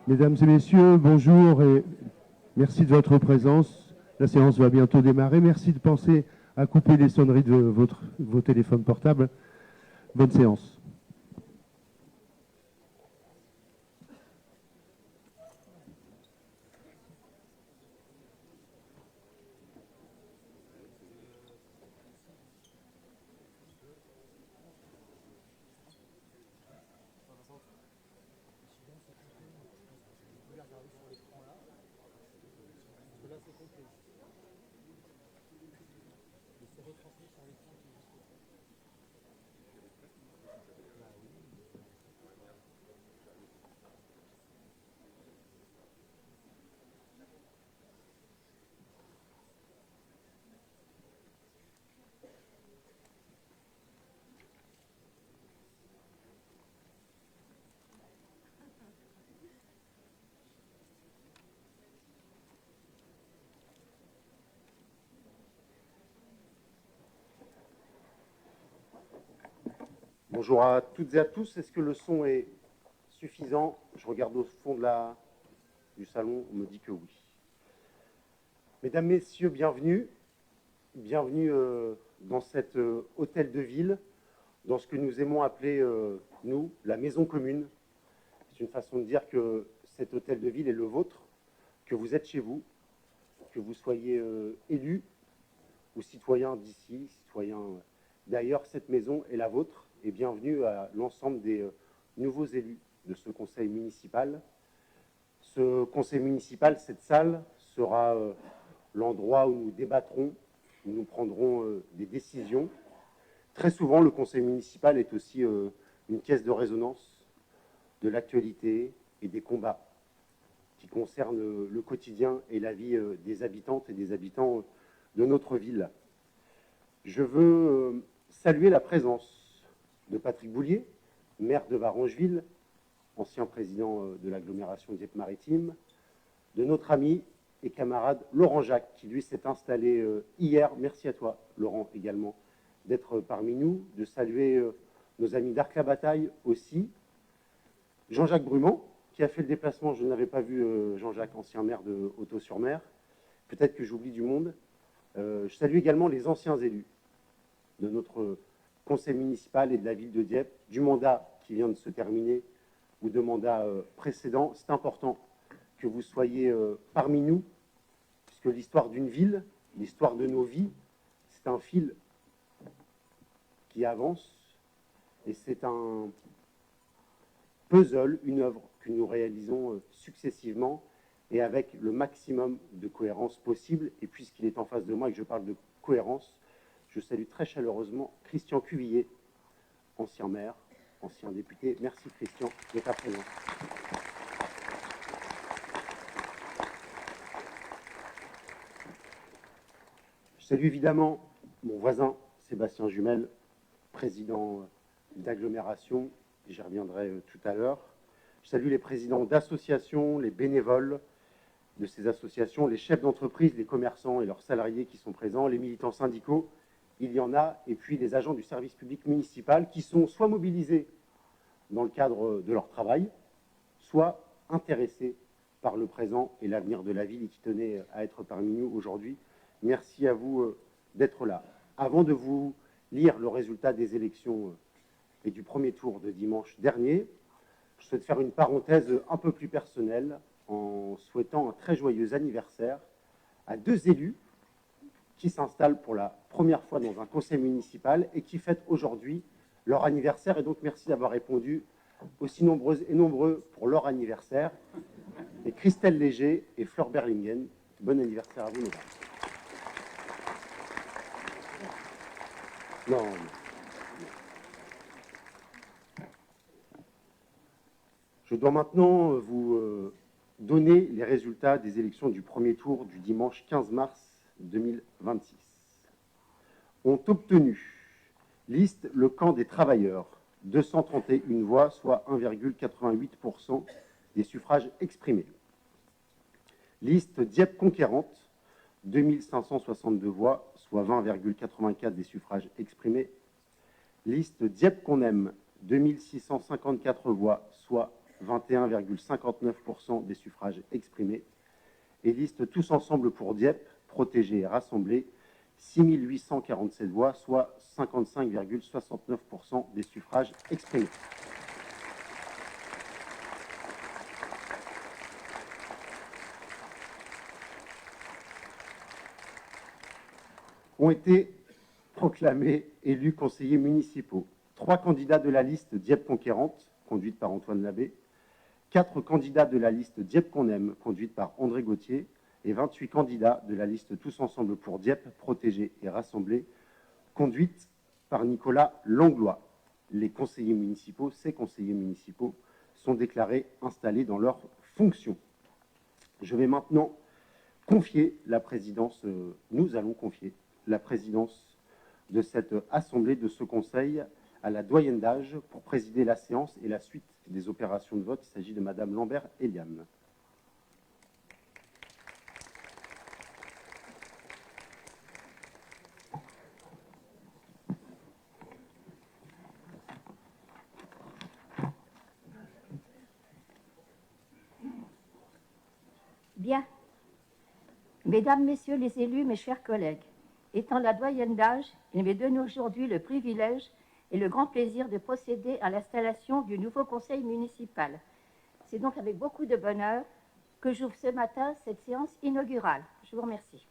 Mesdames et messieurs, bonjour et merci de votre présence. La séance va bientôt démarrer. Merci de penser à couper les sonneries de vos téléphones portables. Bonne séance. Bonjour à toutes et à tous. Est-ce que le son est suffisant? Je regarde au fond du salon, on me dit que oui. Mesdames, Messieurs, bienvenue. Bienvenue dans cet hôtel de ville, dans ce que nous aimons appeler, nous, la maison commune. C'est une façon de dire que cet hôtel de ville est le vôtre, que vous êtes chez vous, que vous soyez élu ou citoyen d'ici, citoyen d'ailleurs, cette maison est la vôtre. Et bienvenue à l'ensemble des nouveaux élus de ce conseil municipal. Ce conseil municipal, cette salle, sera l'endroit où nous débattrons, où nous prendrons des décisions. Très souvent, le conseil municipal est aussi une caisse de résonance de l'actualité et des combats qui concernent le quotidien et la vie des habitantes et des habitants de notre ville. Je veux saluer la présence de Patrick Boulier, maire de Varengeville, ancien président de l'agglomération Dieppe-Maritime, de notre ami et camarade Laurent Jacques, qui lui s'est installé hier. Merci à toi, Laurent, également, d'être parmi nous, de saluer nos amis d'Arc-la-Bataille aussi. Jean-Jacques Brumand, qui a fait le déplacement, je n'avais pas vu Jean-Jacques, ancien maire de Hautot-sur-Mer. Peut-être que j'oublie du monde. Je salue également les anciens élus de notre conseil municipal et de la ville de Dieppe, du mandat qui vient de se terminer ou de mandats précédents. C'est important que vous soyez parmi nous, puisque l'histoire d'une ville, l'histoire de nos vies, c'est un fil qui avance et c'est un puzzle, une œuvre que nous réalisons successivement et avec le maximum de cohérence possible. Et puisqu'il est en face de moi et que je parle de cohérence, je salue très chaleureusement Christian Cuvillier, ancien maire, ancien député. Merci Christian de ta présence. Je salue évidemment mon voisin Sébastien Jumel, président d'agglomération, j'y reviendrai tout à l'heure. Je salue les présidents d'associations, les bénévoles de ces associations, les chefs d'entreprise, les commerçants et leurs salariés qui sont présents, les militants syndicaux, il y en a, et puis les agents du service public municipal qui sont soit mobilisés dans le cadre de leur travail, soit intéressés par le présent et l'avenir de la ville et qui tenaient à être parmi nous aujourd'hui. Merci à vous d'être là. Avant de vous lire le résultat des élections et du premier tour de dimanche dernier, je souhaite faire une parenthèse un peu plus personnelle en souhaitant un très joyeux anniversaire à deux élus qui s'installent pour la première fois dans un conseil municipal et qui fêtent aujourd'hui leur anniversaire. Et donc, merci d'avoir répondu aussi nombreuses et nombreux pour leur anniversaire. Et Christelle Léger et Fleur Berlingen, bon anniversaire à vous, mesdames. Non. Je dois maintenant vous donner les résultats des élections du premier tour du dimanche 15 mars 2026. Ont obtenu liste Le Camp des Travailleurs, 231 voix, soit 1,88% des suffrages exprimés. Liste Dieppe Conquérante, 2562 voix, soit 20,84% des suffrages exprimés. Liste Dieppe qu'on aime, 2654 voix, soit 21,59% des suffrages exprimés. Et liste Tous ensemble pour Dieppe, protégés et rassemblés, 6847 voix, soit 55,69% des suffrages exprimés. Ont été proclamés élus conseillers municipaux 3 candidats de la liste Dieppe Conquérante, conduite par Antoine Labbé, 4 candidats de la liste Dieppe qu'on aime, conduite par André Gauthier, et 28 candidats de la liste Tous ensemble pour Dieppe, protégés et rassemblés, conduite par Nicolas Langlois. Les conseillers municipaux, ces conseillers municipaux, sont déclarés installés dans leurs fonctions. Je vais maintenant confier la présidence, nous allons confier la présidence de cette assemblée, de ce conseil, à la doyenne d'âge pour présider la séance et la suite des opérations de vote. Il s'agit de Madame Lambert-Eliane. Bien. Mesdames, Messieurs les élus, mes chers collègues, étant la doyenne d'âge, il m'est donné aujourd'hui le privilège et le grand plaisir de procéder à l'installation du nouveau conseil municipal. C'est donc avec beaucoup de bonheur que j'ouvre ce matin cette séance inaugurale. Je vous remercie.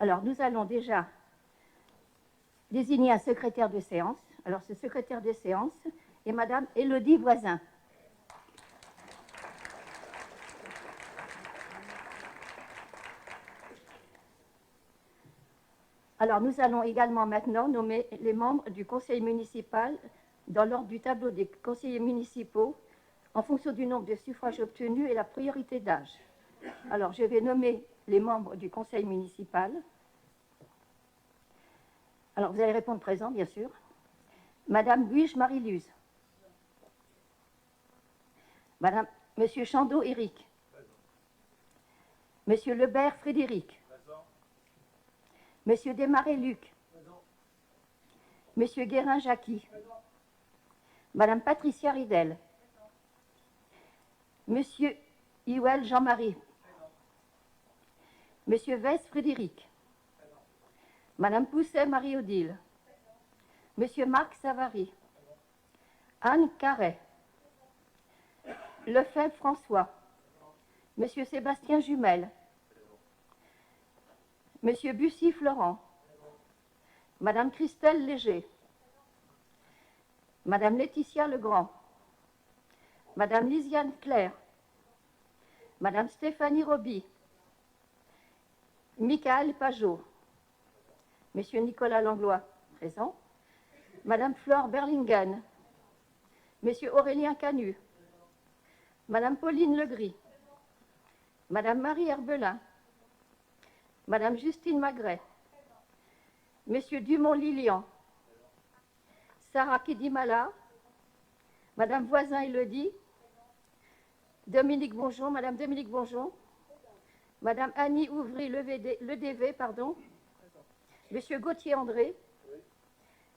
Alors, nous allons déjà désigner un secrétaire de séance. Alors, ce secrétaire de séance est Madame Élodie Voisin. Alors, nous allons également maintenant nommer les membres du conseil municipal dans l'ordre du tableau des conseillers municipaux en fonction du nombre de suffrages obtenus et la priorité d'âge. Alors, je vais nommer les membres du conseil municipal. Alors, vous allez répondre présent, bien sûr. Madame Buige Marie-Luz. Madame, Monsieur Chandeau Éric. Monsieur Lebert Frédéric. Monsieur Desmarais Luc. Monsieur Guérin Jacqui. Madame Patricia Ridel. Monsieur Iwel Jean-Marie. Monsieur Vess Frédéric. Madame Pousset Marie-Odile. Monsieur Marc Savary. Anne Carret. Lefebvre François. Monsieur Sébastien Jumel. Monsieur Bussy Florent. Madame Christelle Léger. Madame Laetitia Legrand. Madame Lisiane Claire. Madame Stéphanie Roby. Michael Pajot. Monsieur Nicolas Langlois, présent. Madame Flore Berlingen. Monsieur Aurélien Canu. Madame Pauline Legris. Madame Marie Herbelin. Madame Justine Magret. Monsieur Dumont-Lilian. Sarah Kidimala. Madame Voisin Élodie. Dominique Bonjon. Madame Dominique Bonjon. Madame Annie Ouvry Ledv, pardon. Monsieur Gauthier André.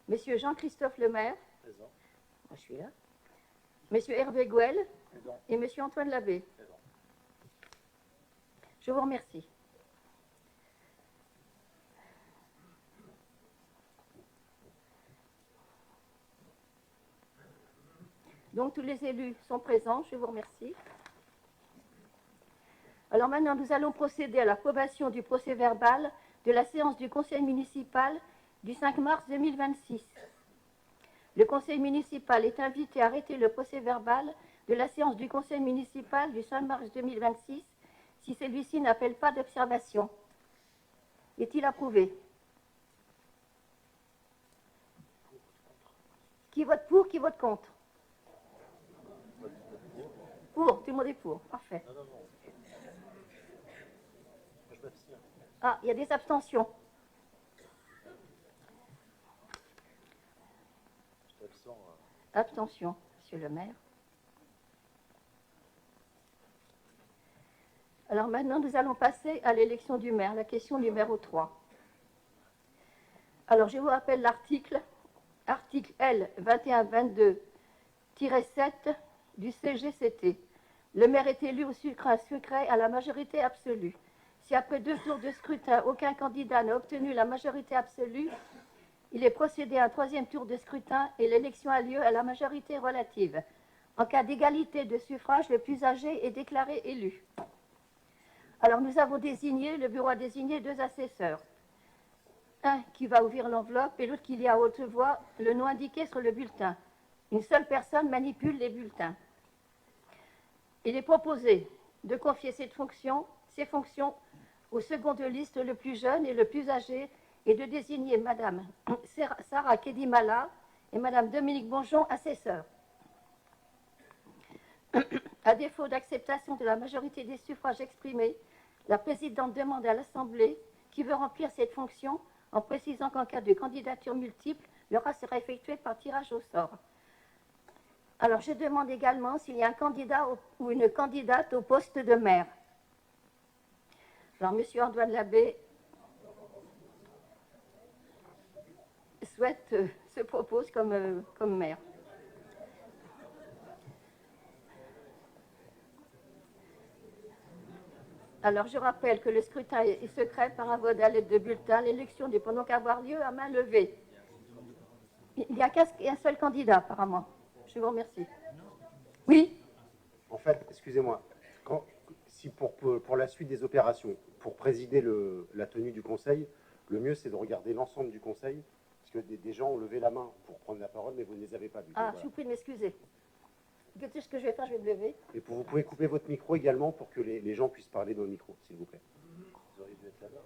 Monsieur Jean-Christophe Lemaire. Je suis là. Monsieur Hervé Gouel. Et Monsieur Antoine Labbé. Je vous remercie. Donc, tous les élus sont présents. Je vous remercie. Alors maintenant, nous allons procéder à l'approbation du procès-verbal de la séance du conseil municipal du 5 mars 2026. Le conseil municipal est invité à arrêter le procès-verbal de la séance du conseil municipal du 5 mars 2026 si celui-ci n'appelle pas d'observation. Est-il approuvé? Qui vote pour, qui vote contre? Pour, tout le monde est pour. Parfait. Ah, il y a des abstentions. Abstention, monsieur le maire. Alors maintenant, nous allons passer à l'élection du maire, la question numéro 3. Alors, je vous rappelle l'article L 2122 7 du CGCT. Le maire est élu au scrutin secret à la majorité absolue. Si après 2 tours de scrutin, aucun candidat n'a obtenu la majorité absolue, il est procédé à un 3e tour de scrutin et l'élection a lieu à la majorité relative. En cas d'égalité de suffrage, le plus âgé est déclaré élu. Alors nous avons désigné, le bureau a désigné 2 assesseurs. Un qui va ouvrir l'enveloppe et l'autre qui lit à haute voix le nom indiqué sur le bulletin. Une seule personne manipule les bulletins. Il est proposé de confier ces fonctions au second de liste le plus jeune et le plus âgé et de désigner Madame Sarah Kedimala et Madame Dominique Bonjon assesseurs. À défaut d'acceptation de la majorité des suffrages exprimés, la présidente demande à l'Assemblée qui veut remplir cette fonction en précisant qu'en cas de candidature multiple, le rat sera effectué par tirage au sort. Alors, je demande également s'il y a un candidat ou une candidate au poste de maire. Alors, M. Antoine Labbé se propose comme maire. Alors, je rappelle que le scrutin est secret par un vote à l'aide de bulletin. L'élection ne peut donc avoir lieu à main levée. Il n'y a qu'un seul candidat, apparemment. Je vous remercie. Oui. En fait, excusez-moi, si pour la suite des opérations, pour présider la tenue du conseil, le mieux c'est de regarder l'ensemble du conseil, parce que des gens ont levé la main pour prendre la parole, mais vous ne les avez pas vus. Ah, voilà. Je vous prie de m'excuser. Écoutez, ce que je vais faire, je vais me lever. Et vous pouvez couper votre micro également pour que les gens puissent parler dans le micro, s'il vous plaît. Vous auriez dû être là-bas.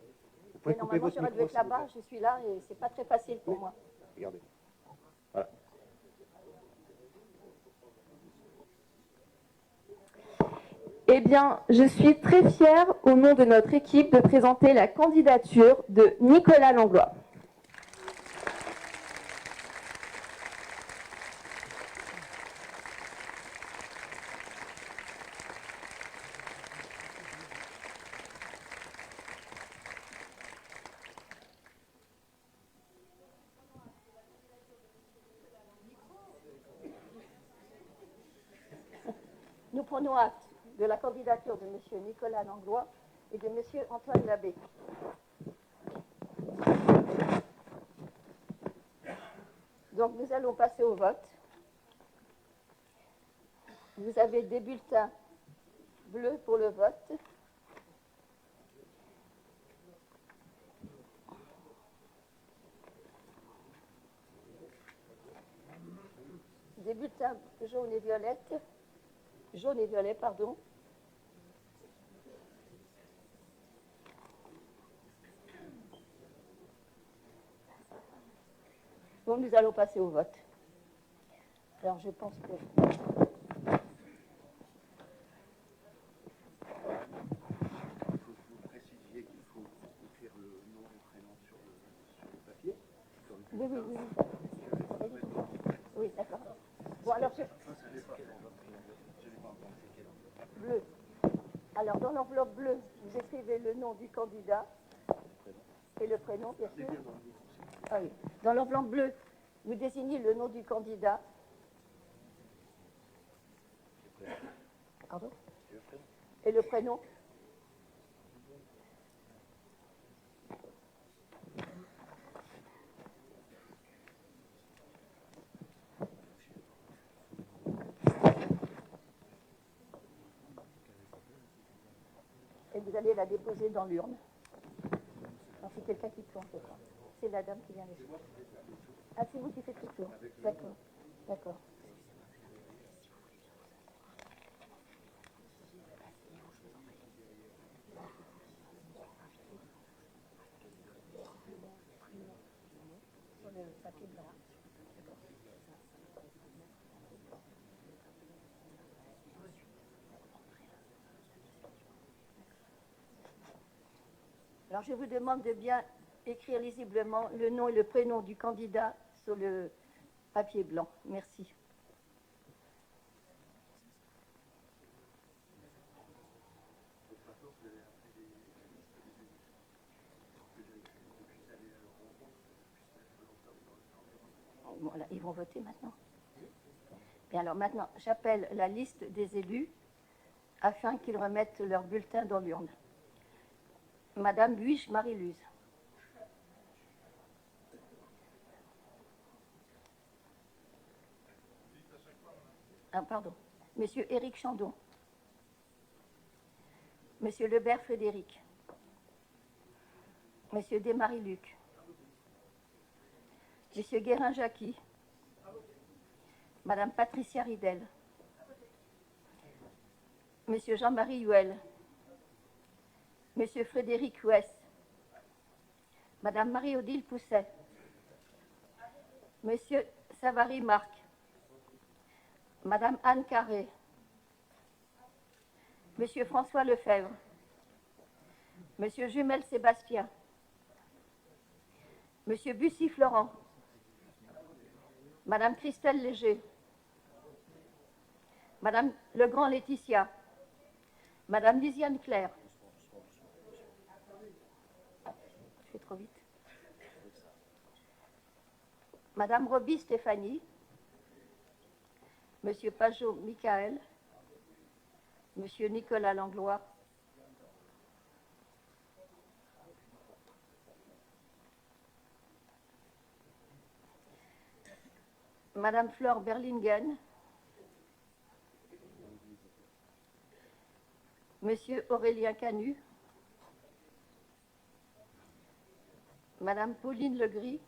Vous pouvez couper votre micro. J'aurais dû être là-bas, je suis là et c'est pas très facile pour moi. Regardez. Voilà. Eh bien, je suis très fière, au nom de notre équipe, de présenter la candidature de Nicolas Langlois. Nous prenons acte de la candidature de M. Nicolas Langlois et de M. Antoine Labbé. Donc nous allons passer au vote. Vous avez des bulletins bleus pour le vote. Des bulletins jaunes et violettes. Jaune et violet, pardon. Bon, nous allons passer au vote. Alors, je pense que... Vous précisiez qu'il faut écrire le nom et le prénom sur le papier. Oui. Oui, d'accord. Bon, alors, bleu. Alors, dans l'enveloppe bleue, vous écrivez le nom du candidat et le prénom, bien sûr. Ah oui. Dans l'enveloppe bleue, vous désignez le nom du candidat. Pardon ? Et le prénom. Et vous allez la déposer dans l'urne. C'est quelqu'un qui plante, je crois. C'est la dame qui vient les faire. Ah, c'est vous qui faites tout le tour. D'accord. D'accord. Sur le papier blanc. Alors, je vous demande de bien écrire lisiblement le nom et le prénom du candidat sur le papier blanc. Merci. Voilà, ils vont voter maintenant. Et alors maintenant, j'appelle la liste des élus afin qu'ils remettent leur bulletin dans l'urne. Madame Buiche Marie-Luz. Ah, pardon. Monsieur Éric Chandon. Monsieur Lebert Frédéric. Monsieur Desmarie-Luc. Monsieur Guérin-Jacqui. Madame Patricia Ridel. Monsieur Jean-Marie Huel. Monsieur Frédéric Ouest. Madame Marie-Odile Pousset. Monsieur Savary Marc. Madame Anne Carré. Monsieur François Lefebvre. Monsieur Jumel Sébastien. Monsieur Bussy Florent. Madame Christelle Léger. Madame Legrand Laetitia. Madame Lisiane Claire. Je fais trop vite. Madame Roby Stéphanie. Monsieur Pajot Michael. Monsieur Nicolas Langlois. Madame Flore Berlingen. Monsieur Aurélien Canu. Madame Pauline Legris.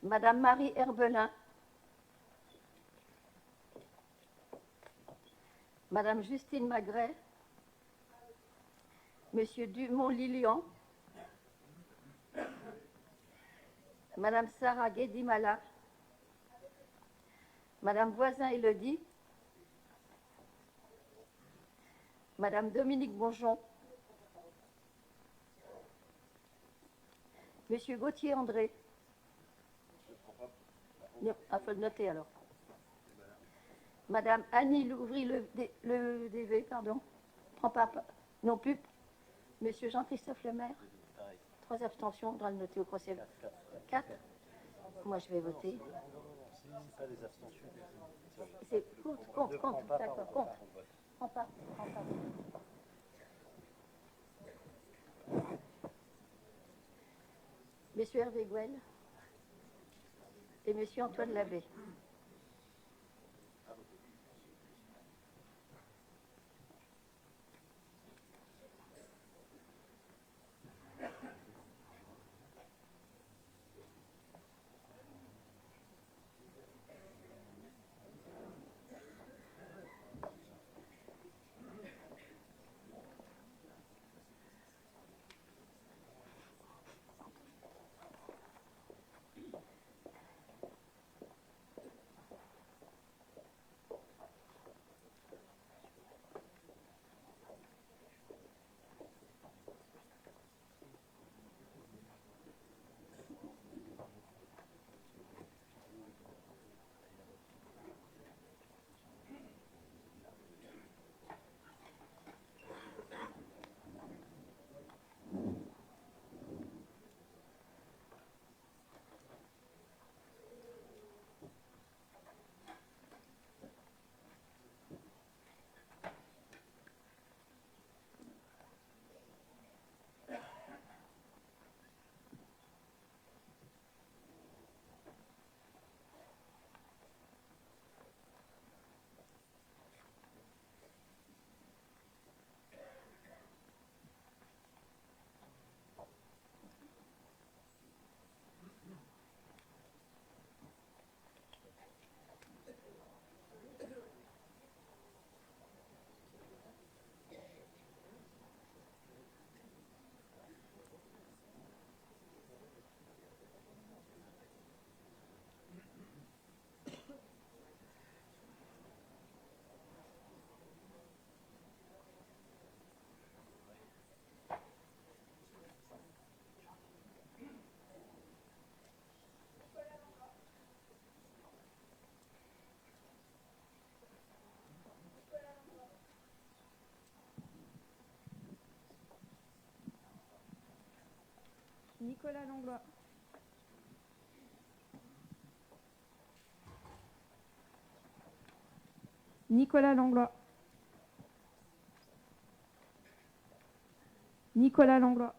Madame Marie Herbelin. Madame Justine Magret. Monsieur Dumont-Lilian. Madame Sarah Guédimala. Madame Voisin-Élodie. Madame Dominique Bonjon. Monsieur Gauthier André. Il faut le noter alors. Madame Annie le DV, pardon. Prends pas. Non plus. Monsieur Jean-Christophe Lemaire. 3 abstentions, dans le noter au procès. 4. Moi, je vais voter. pas des abstentions. C'est compte, d'accord, compte. Prends pas. Monsieur Hervé Gouel et Monsieur Antoine Labbé. Nicolas Langlois. Nicolas Langlois. Nicolas Langlois.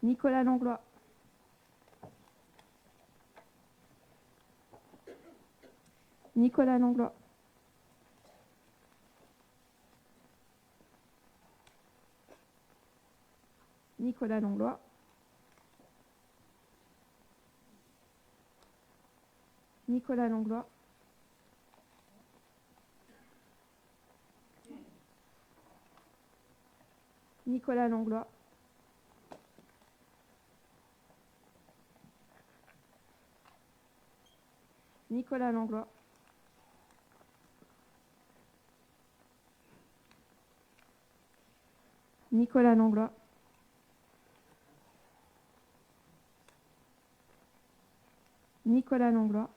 Nicolas Langlois. Nicolas Langlois. Nicolas Langlois. Nicolas Langlois. Nicolas Langlois. Nicolas Langlois. Nicolas Langlois.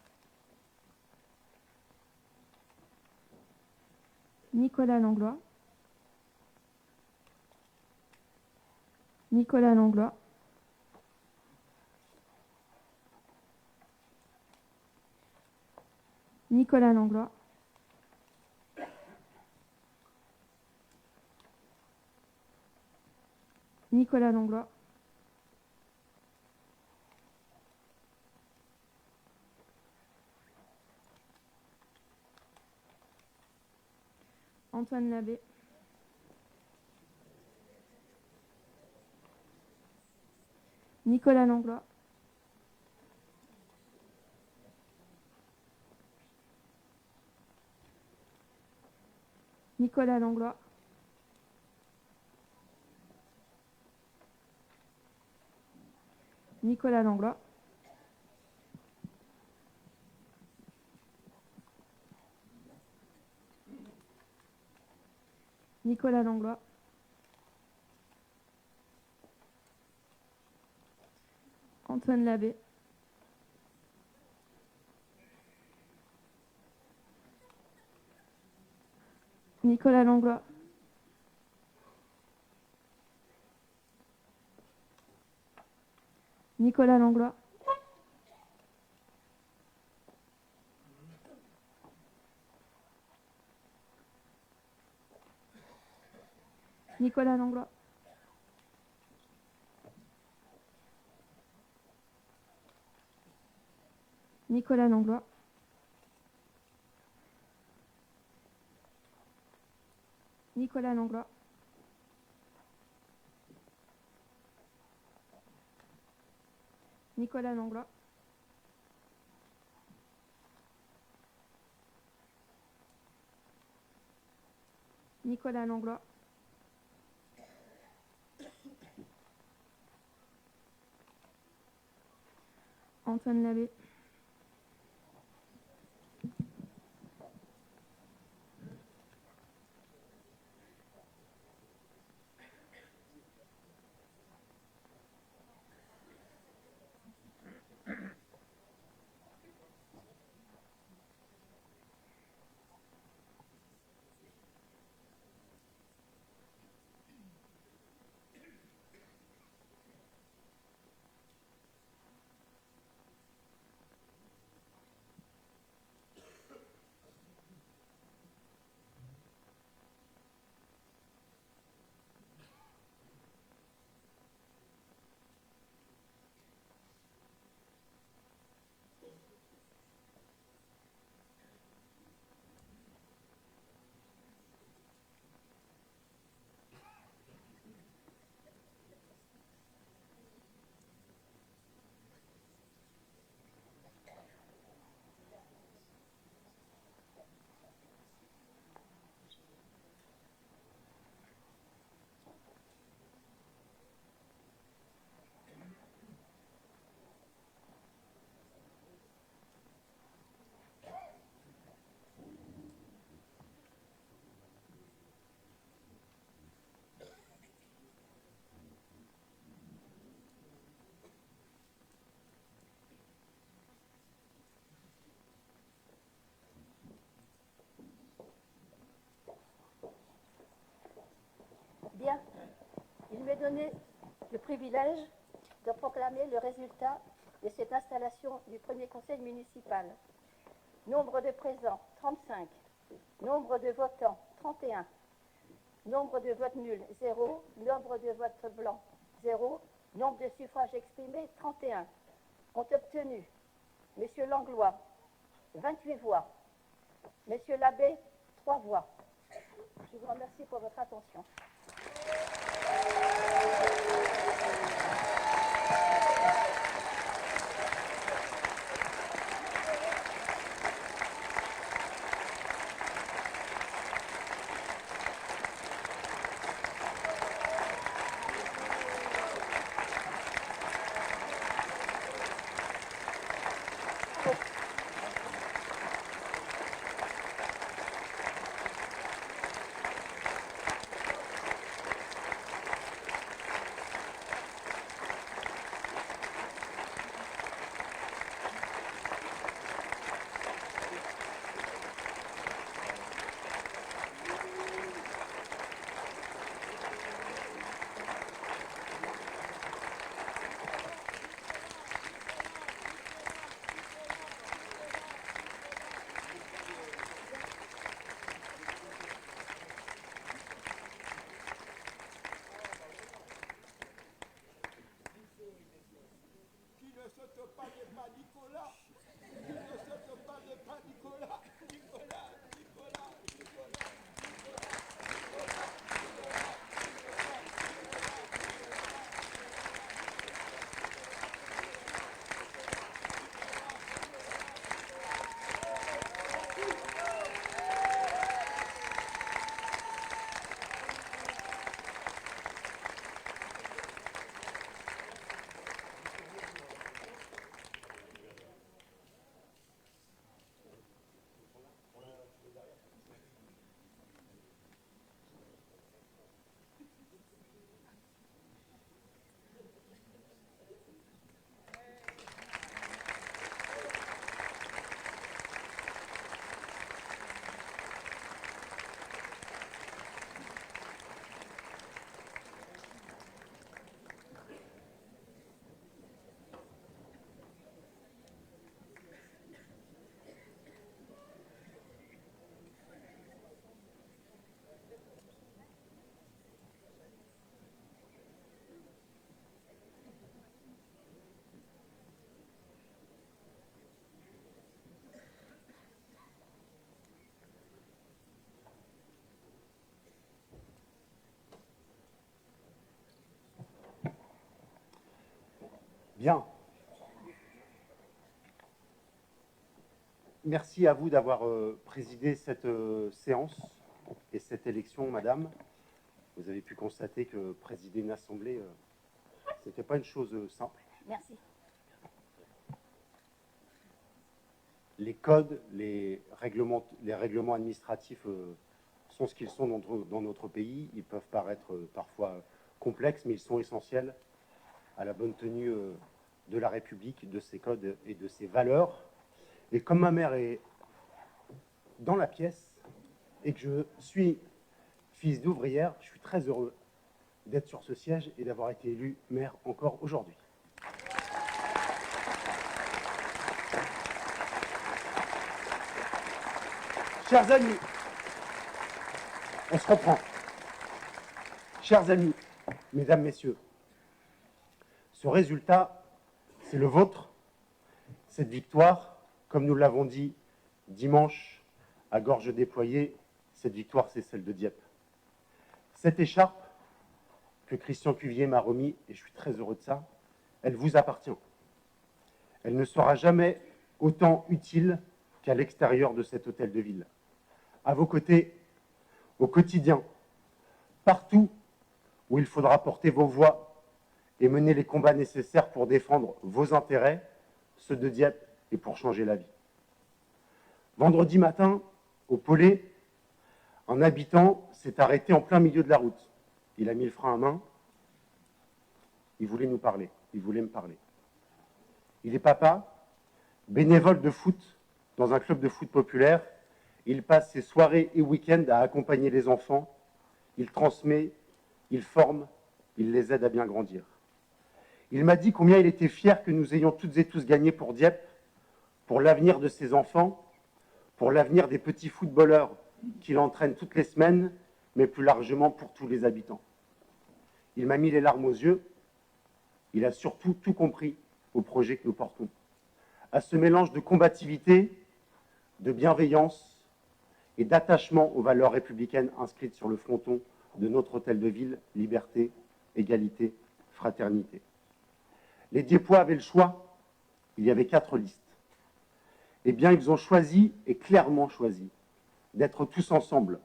Nicolas Langlois. Nicolas Langlois. Nicolas Langlois. Nicolas Langlois. Nicolas Langlois. Antoine Labbé. Nicolas Langlois. Nicolas Langlois. Nicolas Langlois. Nicolas Langlois. Antoine Labbé. Nicolas Langlois. Nicolas Langlois. Nicolas Langlois. Nicolas Langlois. Nicolas Langlois. Nicolas Langlois. Nicolas Langlois. Antoine Labbé. Bien, il m'est donné le privilège de proclamer le résultat de cette installation du premier conseil municipal. Nombre de présents, 35. Nombre de votants, 31. Nombre de votes nuls, 0. Nombre de votes blancs, 0. Nombre de suffrages exprimés, 31. Ont obtenu M. Langlois, 28 voix. M. Labbé, 3 voix. Je vous remercie pour votre attention. Bien. Merci à vous d'avoir présidé cette séance et cette élection, madame. Vous avez pu constater que présider une assemblée, ce n'était pas une chose simple. Merci. Les codes, les règlements administratifs sont ce qu'ils sont dans notre pays. Ils peuvent paraître parfois complexes, mais ils sont essentiels à la bonne tenue de la République, de ses codes et de ses valeurs. Et comme ma mère est dans la pièce et que je suis fils d'ouvrière, je suis très heureux d'être sur ce siège et d'avoir été élu maire encore aujourd'hui. Chers amis, on se reprend. Chers amis, mesdames, messieurs, ce résultat, c'est le vôtre. Cette victoire, comme nous l'avons dit dimanche à gorge déployée, cette victoire, c'est celle de Dieppe. Cette écharpe que Christian Cuvier m'a remis, et je suis très heureux de ça, elle vous appartient. Elle ne sera jamais autant utile qu'à l'extérieur de cet hôtel de ville. À vos côtés, au quotidien, partout où il faudra porter vos voix et mener les combats nécessaires pour défendre vos intérêts, ceux de Dieppe, et pour changer la vie. Vendredi matin, au Pollet, un habitant s'est arrêté en plein milieu de la route. Il a mis le frein à main. Il voulait nous parler. Il voulait me parler. Il est papa, bénévole de foot dans un club de foot populaire. Il passe ses soirées et week-ends à accompagner les enfants. Il transmet, il forme, il les aide à bien grandir. Il m'a dit combien il était fier que nous ayons toutes et tous gagné pour Dieppe, pour l'avenir de ses enfants, pour l'avenir des petits footballeurs qu'il entraîne toutes les semaines, mais plus largement pour tous les habitants. Il m'a mis les larmes aux yeux. Il a surtout tout compris au projet que nous portons, à ce mélange de combativité, de bienveillance et d'attachement aux valeurs républicaines inscrites sur le fronton de notre hôtel de ville, liberté, égalité, fraternité. Les Diepois avaient le choix, il y avait 4 listes. Eh bien, ils ont choisi, et clairement choisi, d'être tous ensemble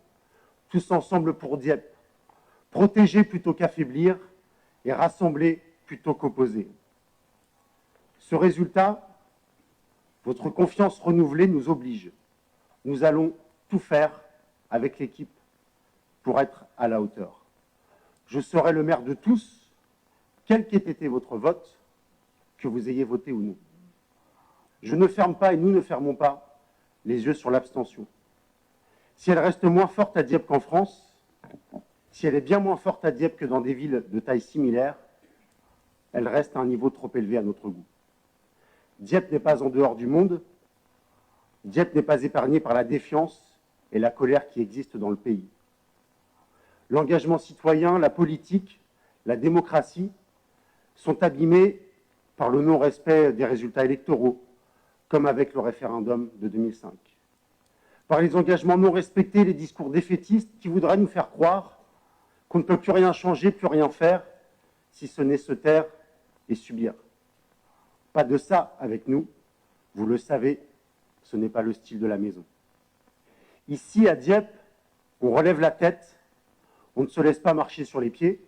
pour Dieppe, protéger plutôt qu'affaiblir et rassembler plutôt qu'opposer. Ce résultat, votre confiance renouvelée nous oblige. Nous allons tout faire avec l'équipe pour être à la hauteur. Je serai le maire de tous, quel qu'ait été votre vote, que vous ayez voté ou non. Je ne ferme pas et nous ne fermons pas les yeux sur l'abstention. Si elle reste moins forte à Dieppe qu'en France, si elle est bien moins forte à Dieppe que dans des villes de taille similaire, elle reste à un niveau trop élevé à notre goût. Dieppe n'est pas en dehors du monde, Dieppe n'est pas épargnée par la défiance et la colère qui existent dans le pays. L'engagement citoyen, la politique, la démocratie sont abîmés par le non-respect des résultats électoraux, comme avec le référendum de 2005. Par les engagements non respectés, les discours défaitistes qui voudraient nous faire croire qu'on ne peut plus rien changer, plus rien faire, si ce n'est se taire et subir. Pas de ça avec nous, vous le savez, ce n'est pas le style de la maison. Ici, à Dieppe, on relève la tête, on ne se laisse pas marcher sur les pieds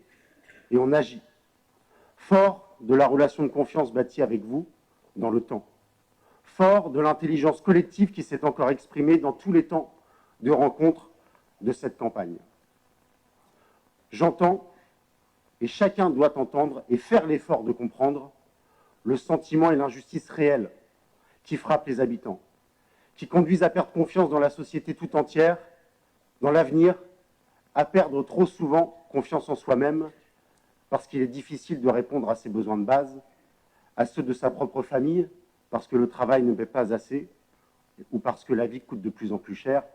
et on agit. Fort de la relation de confiance bâtie avec vous dans le temps. Fort de l'intelligence collective qui s'est encore exprimée dans tous les temps de rencontres de cette campagne. J'entends, et chacun doit entendre et faire l'effort de comprendre, le sentiment et l'injustice réelle qui frappent les habitants, qui conduisent à perdre confiance dans la société tout entière, dans l'avenir, à perdre trop souvent confiance en soi-même, parce qu'il est difficile de répondre à ses besoins de base, à ceux de sa propre famille, parce que le travail ne paie pas assez, ou parce que la vie coûte de plus en plus cher.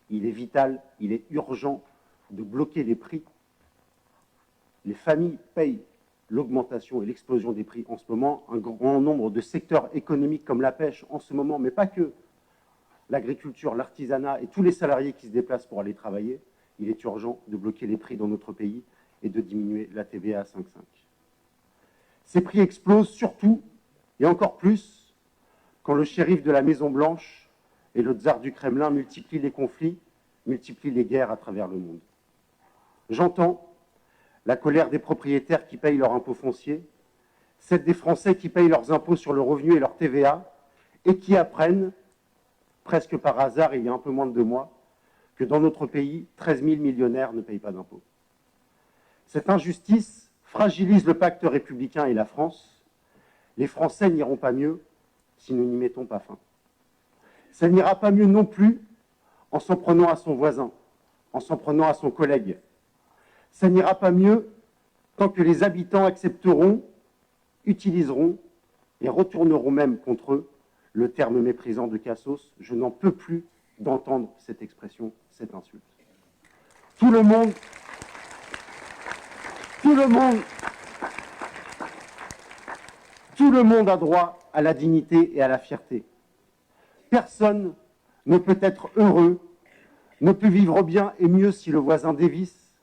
Il est vital, il est urgent de bloquer les prix. Les familles payent l'augmentation et l'explosion des prix en ce moment. Un grand nombre de secteurs économiques comme la pêche en ce moment, mais pas que, l'agriculture, l'artisanat et tous les salariés qui se déplacent pour aller travailler, il est urgent de bloquer les prix dans notre pays et de diminuer la TVA à 5,5. Ces prix explosent surtout, et encore plus, quand le shérif de la Maison-Blanche et le tsar du Kremlin multiplient les conflits, multiplient les guerres à travers le monde. J'entends la colère des propriétaires qui payent leur impôt foncier, celle des Français qui payent leurs impôts sur le revenu et leur TVA, et qui apprennent, presque par hasard, il y a un peu moins de 2 mois, que dans notre pays, 13 000 millionnaires ne payent pas d'impôts. Cette injustice fragilise le pacte républicain et la France. Les Français n'iront pas mieux si nous n'y mettons pas fin. Ça n'ira pas mieux non plus en s'en prenant à son voisin, en s'en prenant à son collègue. Ça n'ira pas mieux tant que les habitants accepteront, utiliseront et retourneront même contre eux le terme méprisant de cassos. Je n'en peux plus d'entendre cette expression, cette insulte. Tout le monde a droit à la dignité et à la fierté. Personne ne peut être heureux, ne peut vivre bien et mieux si le voisin dévisse,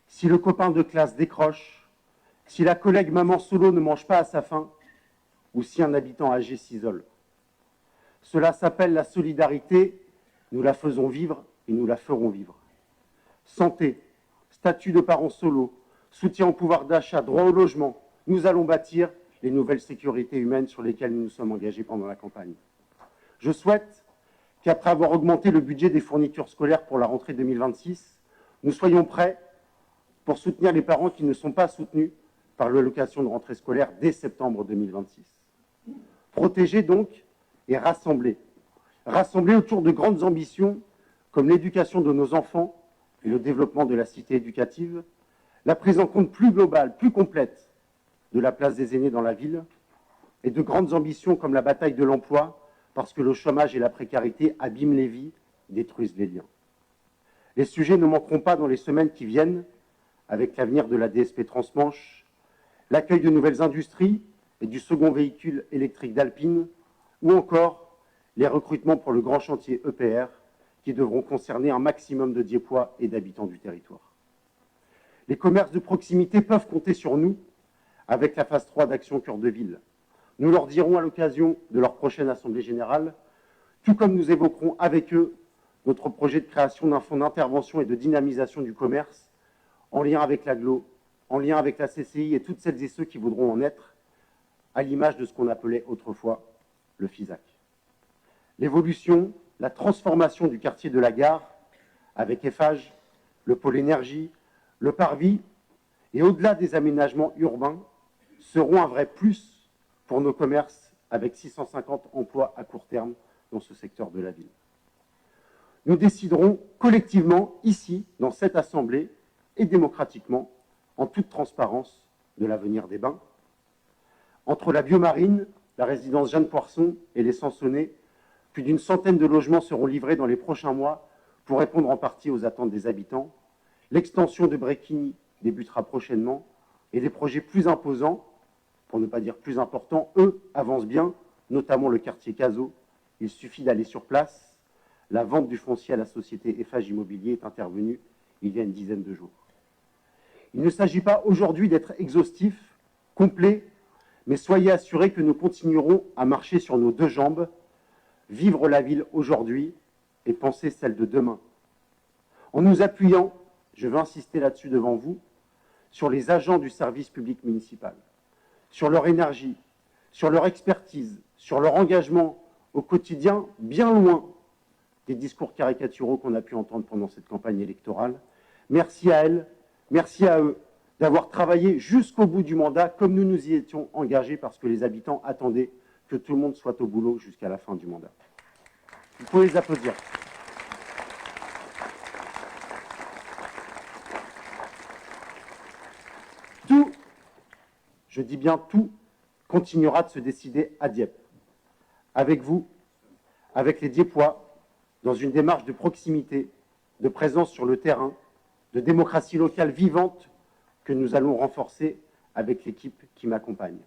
si le copain de classe décroche, si la collègue maman solo ne mange pas à sa faim, ou si un habitant âgé s'isole. Cela s'appelle la solidarité, nous la faisons vivre et nous la ferons vivre. Santé, statut de parent solo, soutien au pouvoir d'achat, droit au logement, nous allons bâtir les nouvelles sécurités humaines sur lesquelles nous nous sommes engagés pendant la campagne. Je souhaite qu'après avoir augmenté le budget des fournitures scolaires pour la rentrée 2026, nous soyons prêts pour soutenir les parents qui ne sont pas soutenus par l'allocation de rentrée scolaire dès septembre 2026. Protéger donc et rassembler. Rassembler autour de grandes ambitions comme l'éducation de nos enfants et le développement de la cité éducative, la prise en compte plus globale, plus complète de la place des aînés dans la ville, et de grandes ambitions comme la bataille de l'emploi, parce que le chômage et la précarité abîment les vies, détruisent les liens. Les sujets ne manqueront pas dans les semaines qui viennent, avec l'avenir de la DSP Transmanche, l'accueil de nouvelles industries et du second véhicule électrique d'Alpine, ou encore les recrutements pour le grand chantier EPR, qui devront concerner un maximum de Diepois et d'habitants du territoire. Les commerces de proximité peuvent compter sur nous avec la phase 3 d'Action Cœur de Ville. Nous leur dirons à l'occasion de leur prochaine Assemblée générale, tout comme nous évoquerons avec eux notre projet de création d'un fonds d'intervention et de dynamisation du commerce en lien avec l'agglo, en lien avec la CCI et toutes celles et ceux qui voudront en être, à l'image de ce qu'on appelait autrefois le FISAC. L'évolution, la transformation du quartier de la Gare, avec Eiffage, le pôle énergie, le parvis, et au-delà des aménagements urbains, seront un vrai plus pour nos commerces, avec 650 emplois à court terme dans ce secteur de la ville. Nous déciderons collectivement, ici, dans cette Assemblée, et démocratiquement, en toute transparence, de l'avenir des bains. Entre la biomarine, la résidence Jeanne Poisson et les Sansonnets, plus d'une centaine de logements seront livrés dans les prochains mois pour répondre en partie aux attentes des habitants. L'extension de Bréquigny débutera prochainement et des projets plus imposants, pour ne pas dire plus importants, eux, avancent bien, notamment le quartier Cazaux. Il suffit d'aller sur place. La vente du foncier à la société Eiffage Immobilier est intervenue il y a une dizaine de jours. Il ne s'agit pas aujourd'hui d'être exhaustif, complet, mais soyez assurés que nous continuerons à marcher sur nos deux jambes, vivre la ville aujourd'hui et penser celle de demain. En nous appuyant, je veux insister là-dessus devant vous, sur les agents du service public municipal, sur leur énergie, sur leur expertise, sur leur engagement au quotidien, bien loin des discours caricaturaux qu'on a pu entendre pendant cette campagne électorale. Merci à elles, merci à eux d'avoir travaillé jusqu'au bout du mandat comme nous nous y étions engagés parce que les habitants attendaient que tout le monde soit au boulot jusqu'à la fin du mandat. Vous pouvez les applaudir. Tout, je dis bien tout, continuera de se décider à Dieppe, avec vous, avec les Diepois, dans une démarche de proximité, de présence sur le terrain, de démocratie locale vivante que nous allons renforcer avec l'équipe qui m'accompagne.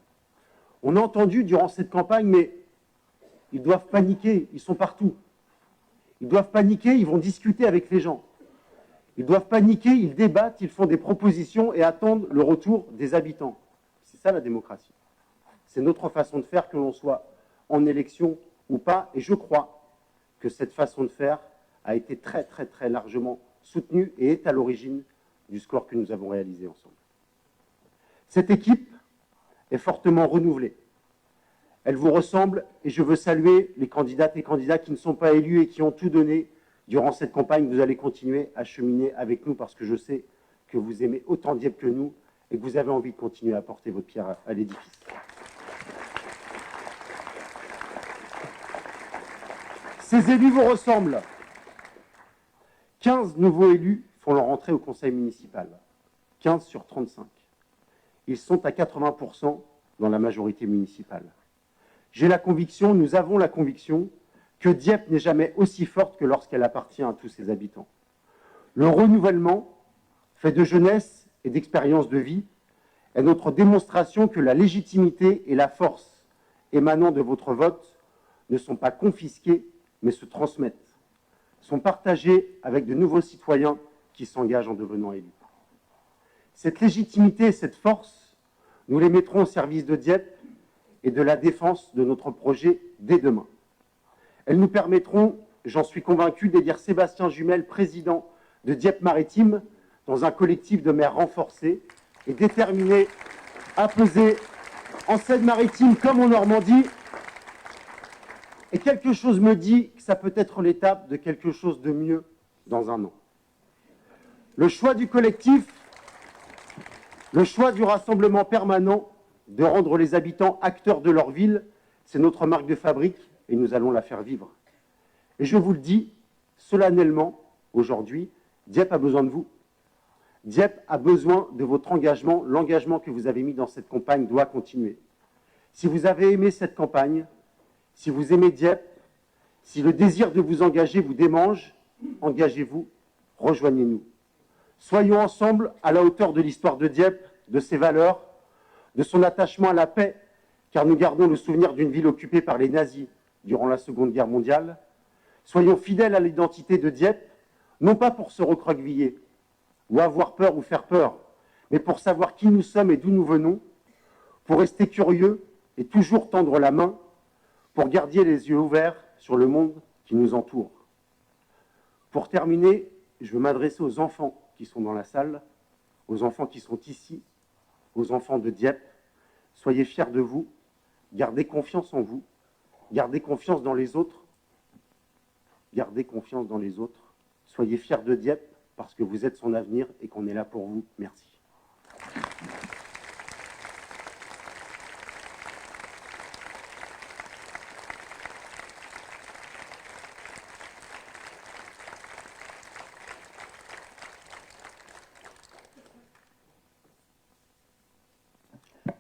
On a entendu durant cette campagne, mais ils doivent paniquer, ils sont partout. Ils doivent paniquer, ils vont discuter avec les gens. Ils doivent paniquer, ils débattent, ils font des propositions et attendent le retour des habitants. C'est ça la démocratie. C'est notre façon de faire, que l'on soit en élection ou pas, et je crois que cette façon de faire a été très largement soutenue et est à l'origine du score que nous avons réalisé ensemble. Cette équipe est fortement renouvelée. Elle vous ressemble et je veux saluer les candidates et candidats qui ne sont pas élus et qui ont tout donné durant cette campagne. Vous allez continuer à cheminer avec nous parce que je sais que vous aimez autant Dieppe que nous et que vous avez envie de continuer à apporter votre pierre à l'édifice. Ces élus vous ressemblent. 15 nouveaux élus font leur entrée au conseil municipal. 15 sur 35. Ils sont à 80% dans la majorité municipale. J'ai la conviction, nous avons la conviction, que Dieppe n'est jamais aussi forte que lorsqu'elle appartient à tous ses habitants. Le renouvellement, fait de jeunesse et d'expérience de vie, est notre démonstration que la légitimité et la force émanant de votre vote ne sont pas confisquées, mais se transmettent, sont partagées avec de nouveaux citoyens qui s'engagent en devenant élus. Cette légitimité et cette force, nous les mettrons au service de Dieppe et de la défense de notre projet dès demain. Elles nous permettront, j'en suis convaincu, d'élire Sébastien Jumel, président de Dieppe-Maritime, dans un collectif de maires renforcé et déterminé à peser en Seine-Maritime comme en Normandie. Et quelque chose me dit que ça peut être l'étape de quelque chose de mieux dans un an. Le choix du collectif, le choix du rassemblement permanent, de rendre les habitants acteurs de leur ville, c'est notre marque de fabrique et nous allons la faire vivre. Et je vous le dis solennellement aujourd'hui, Dieppe a besoin de vous. Dieppe a besoin de votre engagement. L'engagement que vous avez mis dans cette campagne doit continuer. Si vous avez aimé cette campagne, si vous aimez Dieppe, si le désir de vous engager vous démange, engagez-vous, rejoignez-nous. Soyons ensemble à la hauteur de l'histoire de Dieppe, de ses valeurs, de son attachement à la paix, car nous gardons le souvenir d'une ville occupée par les nazis durant la Seconde Guerre mondiale. Soyons fidèles à l'identité de Dieppe, non pas pour se recroqueviller, ou avoir peur ou faire peur, mais pour savoir qui nous sommes et d'où nous venons, pour rester curieux et toujours tendre la main, pour garder les yeux ouverts sur le monde qui nous entoure. Pour terminer, je veux m'adresser aux enfants qui sont dans la salle, aux enfants qui sont ici, aux enfants de Dieppe. Soyez fiers de vous, gardez confiance en vous, gardez confiance dans les autres, gardez confiance dans les autres. Soyez fiers de Dieppe parce que vous êtes son avenir et qu'on est là pour vous. Merci.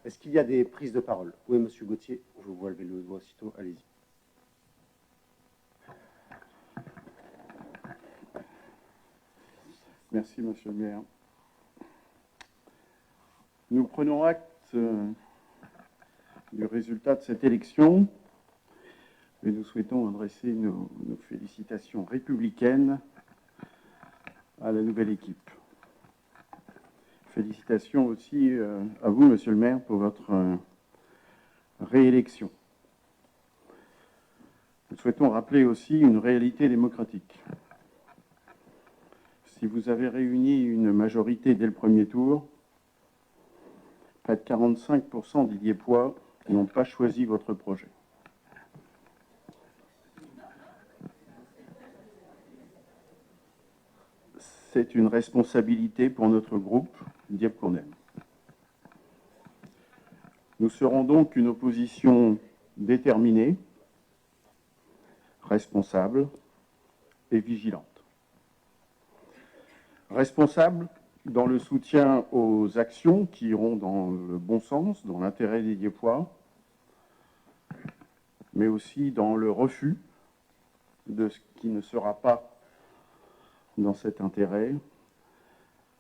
Est-ce qu'il y a des prises de parole? Oui, monsieur Gauthier, je vous vois lever le doigt aussitôt, allez-y. Merci, monsieur le maire. Nous prenons acte du résultat de cette élection et nous souhaitons adresser nos félicitations républicaines à la nouvelle équipe. Félicitations aussi à vous, monsieur le maire, pour votre réélection. Nous souhaitons rappeler aussi une réalité démocratique. Si vous avez réuni une majorité dès le premier tour, près de 45% des Dieuppois n'ont pas choisi votre projet. C'est une responsabilité pour notre groupe Dieppe qu'on aime. Nous serons donc une opposition déterminée, responsable et vigilante. Responsable dans le soutien aux actions qui iront dans le bon sens, dans l'intérêt des Dieuppois, mais aussi dans le refus de ce qui ne sera pas dans cet intérêt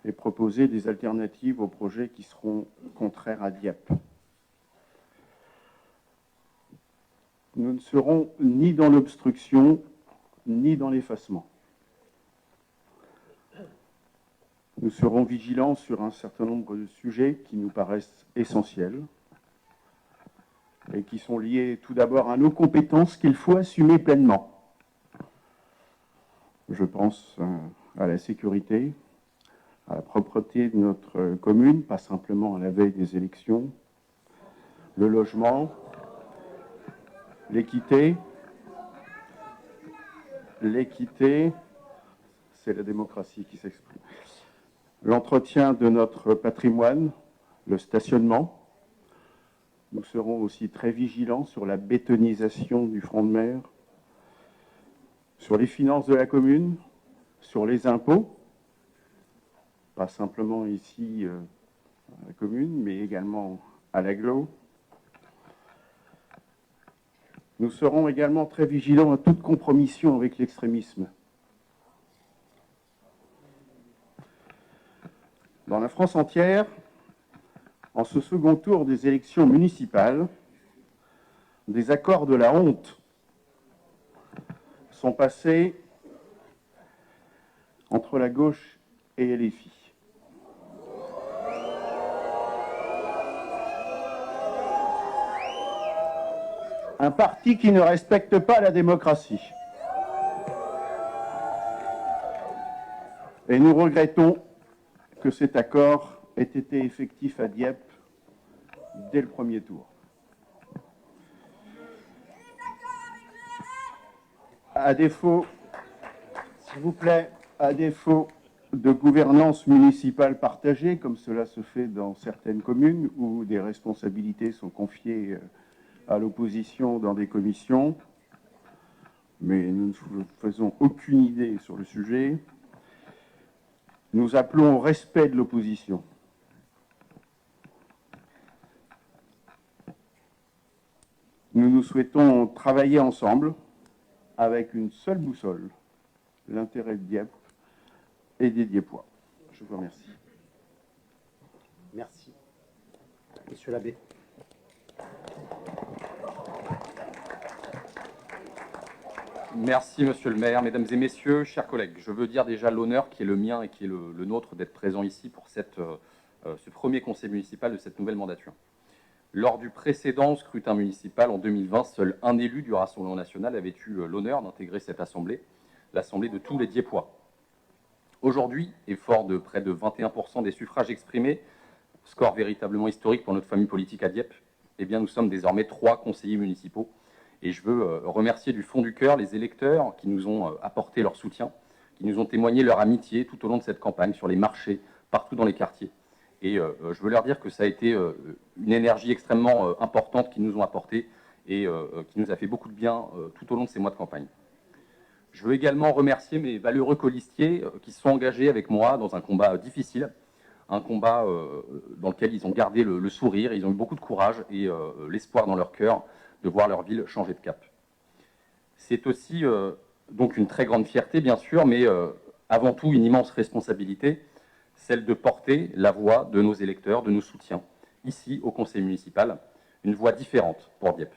et proposer des alternatives aux projets qui seront contraires à Dieppe. Nous ne serons ni dans l'obstruction, ni dans l'effacement. Nous serons vigilants sur un certain nombre de sujets qui nous paraissent essentiels et qui sont liés tout d'abord à nos compétences qu'il faut assumer pleinement. Je pense à la sécurité, à la propreté de notre commune, pas simplement à la veille des élections, le logement, l'équité, c'est la démocratie qui s'exprime. L'entretien de notre patrimoine, le stationnement. Nous serons aussi très vigilants sur la bétonisation du front de mer, sur les finances de la commune, sur les impôts, pas simplement ici à la commune, mais également à l'agglo. Nous serons également très vigilants à toute compromission avec l'extrémisme. Dans la France entière, en ce second tour des élections municipales, des accords de la honte sont passés entre la gauche et LFI. Un parti qui ne respecte pas la démocratie. Et nous regrettons que cet accord ait été effectif à Dieppe dès le premier tour. À défaut, s'il vous plaît, à défaut de gouvernance municipale partagée, comme cela se fait dans certaines communes où des responsabilités sont confiées à l'opposition dans des commissions, mais nous ne faisons aucune idée sur le sujet. Nous appelons au respect de l'opposition. Nous souhaitons travailler ensemble avec une seule boussole, l'intérêt de Dieppe et des Dieppois. Je vous remercie. Merci. Monsieur l'abbé. Merci, monsieur le maire, mesdames et messieurs, chers collègues. Je veux dire déjà l'honneur qui est le mien et qui est le nôtre d'être présent ici pour ce premier conseil municipal de cette nouvelle mandature. Lors du précédent scrutin municipal en 2020, seul un élu du Rassemblement national avait eu l'honneur d'intégrer cette assemblée, l'assemblée de tous les Dieppois. Aujourd'hui, et fort de près de 21% des suffrages exprimés, score véritablement historique pour notre famille politique à Dieppe, eh bien nous sommes désormais 3 conseillers municipaux. Et je veux remercier du fond du cœur les électeurs qui nous ont apporté leur soutien, qui nous ont témoigné leur amitié tout au long de cette campagne, sur les marchés, partout dans les quartiers. Et je veux leur dire que ça a été une énergie extrêmement importante qu'ils nous ont apportée et qui nous a fait beaucoup de bien tout au long de ces mois de campagne. Je veux également remercier mes valeureux colistiers qui se sont engagés avec moi dans un combat difficile, un combat dans lequel ils ont gardé le sourire, ils ont eu beaucoup de courage et l'espoir dans leur cœur de voir leur ville changer de cap. C'est aussi donc une très grande fierté, bien sûr, mais avant tout une immense responsabilité, celle de porter la voix de nos électeurs, de nos soutiens, ici au conseil municipal, une voix différente pour Dieppe.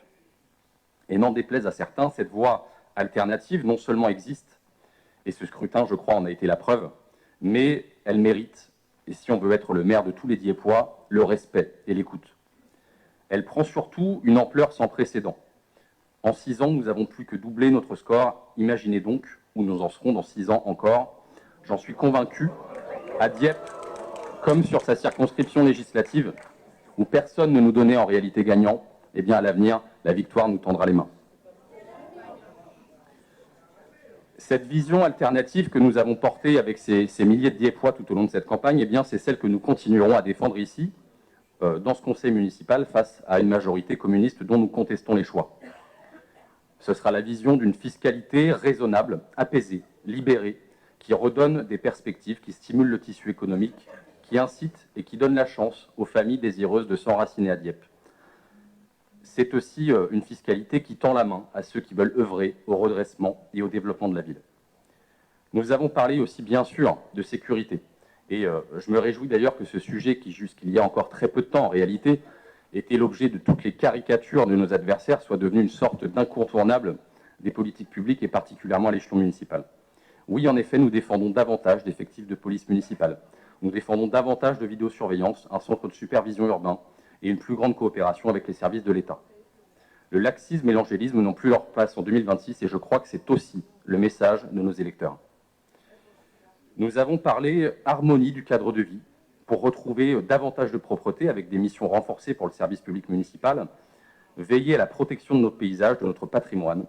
Et n'en déplaise à certains, cette voix alternative non seulement existe, et ce scrutin, je crois, en a été la preuve, mais elle mérite, et si on veut être le maire de tous les Dieppois, le respect et l'écoute. Elle prend surtout une ampleur sans précédent. En 6 ans, nous avons plus que doublé notre score. Imaginez donc où nous en serons dans 6 ans encore. J'en suis convaincu, à Dieppe, comme sur sa circonscription législative, où personne ne nous donnait en réalité gagnant, eh bien à l'avenir, la victoire nous tendra les mains. Cette vision alternative que nous avons portée avec ces milliers de Dieppois tout au long de cette campagne, eh bien c'est celle que nous continuerons à défendre ici, dans ce conseil municipal face à une majorité communiste dont nous contestons les choix. Ce sera la vision d'une fiscalité raisonnable, apaisée, libérée, qui redonne des perspectives, qui stimule le tissu économique, qui incite et qui donne la chance aux familles désireuses de s'enraciner à Dieppe. C'est aussi une fiscalité qui tend la main à ceux qui veulent œuvrer au redressement et au développement de la ville. Nous avons parlé aussi bien sûr de sécurité. Et je me réjouis d'ailleurs que ce sujet, qui jusqu'il y a encore très peu de temps en réalité, était l'objet de toutes les caricatures de nos adversaires, soit devenu une sorte d'incontournable des politiques publiques et particulièrement à l'échelon municipal. Oui, en effet, nous défendons davantage d'effectifs de police municipale. Nous défendons davantage de vidéosurveillance, un centre de supervision urbain et une plus grande coopération avec les services de l'État. Le laxisme et l'angélisme n'ont plus leur place en 2026 et je crois que c'est aussi le message de nos électeurs. Nous avons parlé harmonie du cadre de vie pour retrouver davantage de propreté avec des missions renforcées pour le service public municipal, veiller à la protection de nos paysages, de notre patrimoine.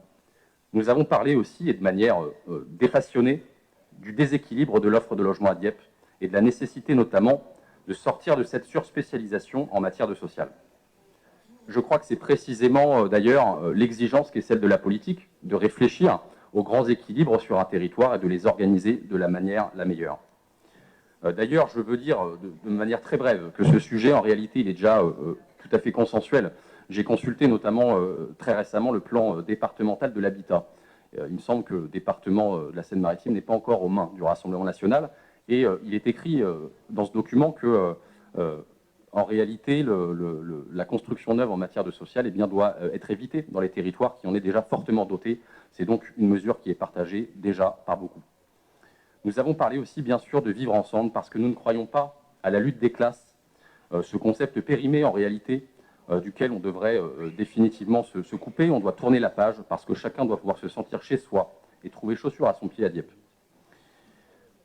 Nous avons parlé aussi, et de manière dépassionnée, du déséquilibre de l'offre de logement à Dieppe et de la nécessité notamment de sortir de cette surspécialisation en matière de social. Je crois que c'est précisément d'ailleurs l'exigence qui est celle de la politique, de réfléchir aux grands équilibres sur un territoire et de les organiser de la manière la meilleure. D'ailleurs, je veux dire de manière très brève que ce sujet, en réalité, il est déjà tout à fait consensuel. J'ai consulté notamment très récemment le plan départemental de l'habitat. Il me semble que le département de la Seine-Maritime n'est pas encore aux mains du Rassemblement national. Et il est écrit dans ce document que, en réalité, la construction neuve en matière de social doit être évitée dans les territoires qui en est déjà fortement dotés. C'est donc une mesure qui est partagée déjà par beaucoup. Nous avons parlé aussi, bien sûr, de vivre ensemble parce que nous ne croyons pas à la lutte des classes, ce concept périmé en réalité, duquel on devrait définitivement se couper. On doit tourner la page parce que chacun doit pouvoir se sentir chez soi et trouver chaussure à son pied à Dieppe.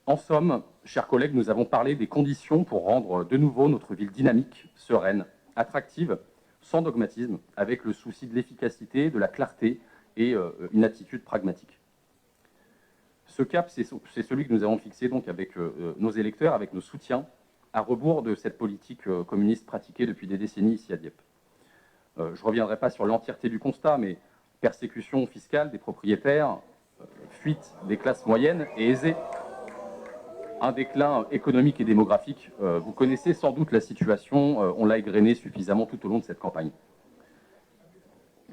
En somme, chers collègues, nous avons parlé des conditions pour rendre de nouveau notre ville dynamique, sereine, attractive, sans dogmatisme, avec le souci de l'efficacité, de la clarté et une attitude pragmatique. Ce cap, c'est celui que nous avons fixé donc avec nos électeurs, avec nos soutiens, à rebours de cette politique communiste pratiquée depuis des décennies ici à Dieppe. Je ne reviendrai pas sur l'entièreté du constat, mais persécution fiscale des propriétaires, fuite des classes moyennes et aisées, un déclin économique et démographique. Vous connaissez sans doute la situation, on l'a égrenée suffisamment tout au long de cette campagne.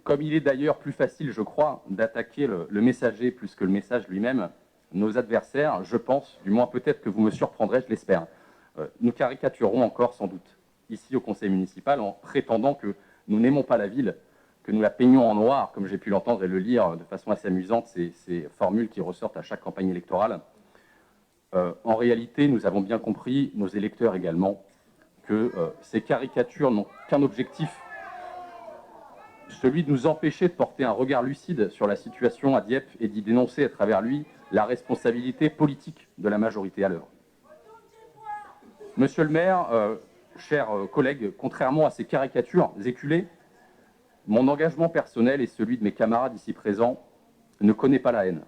Comme il est d'ailleurs plus facile, je crois, d'attaquer le messager plus que le message lui-même, nos adversaires, je pense, du moins peut-être que vous me surprendrez, je l'espère, nous caricatureront encore sans doute, ici au conseil municipal, en prétendant que nous n'aimons pas la ville, que nous la peignons en noir, comme j'ai pu l'entendre et le lire de façon assez amusante, ces formules qui ressortent à chaque campagne électorale. En réalité, nous avons bien compris, nos électeurs également, que ces caricatures n'ont qu'un objectif, celui de nous empêcher de porter un regard lucide sur la situation à Dieppe et d'y dénoncer à travers lui la responsabilité politique de la majorité à l'œuvre. Monsieur le maire, chers collègues, contrairement à ces caricatures éculées, mon engagement personnel et celui de mes camarades ici présents ne connaît pas la haine.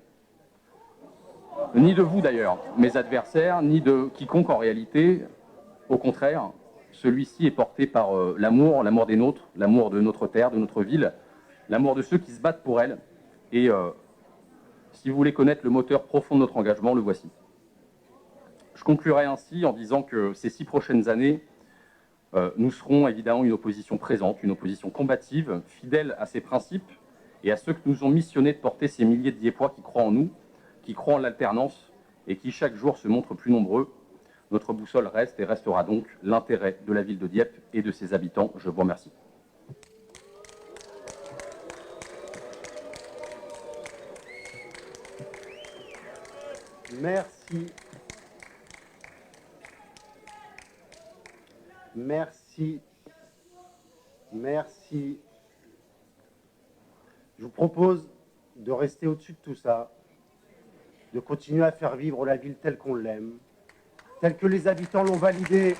Ni de vous d'ailleurs, mes adversaires, ni de quiconque en réalité. Au contraire, celui-ci est porté par l'amour des nôtres, l'amour de notre terre, de notre ville, l'amour de ceux qui se battent pour elle. Et si vous voulez connaître le moteur profond de notre engagement, le voici. Je conclurai ainsi en disant que ces 6 prochaines années, nous serons évidemment une opposition présente, une opposition combative, fidèle à ses principes et à ceux que nous ont missionnés de porter ces milliers de Diepois qui croient en nous, qui croient en l'alternance et qui chaque jour se montrent plus nombreux. Notre boussole reste et restera donc l'intérêt de la ville de Dieppe et de ses habitants. Je vous remercie. Merci. Merci. Merci. Je vous propose de rester au-dessus de tout ça, de continuer à faire vivre la ville telle qu'on l'aime, telle que les habitants l'ont validée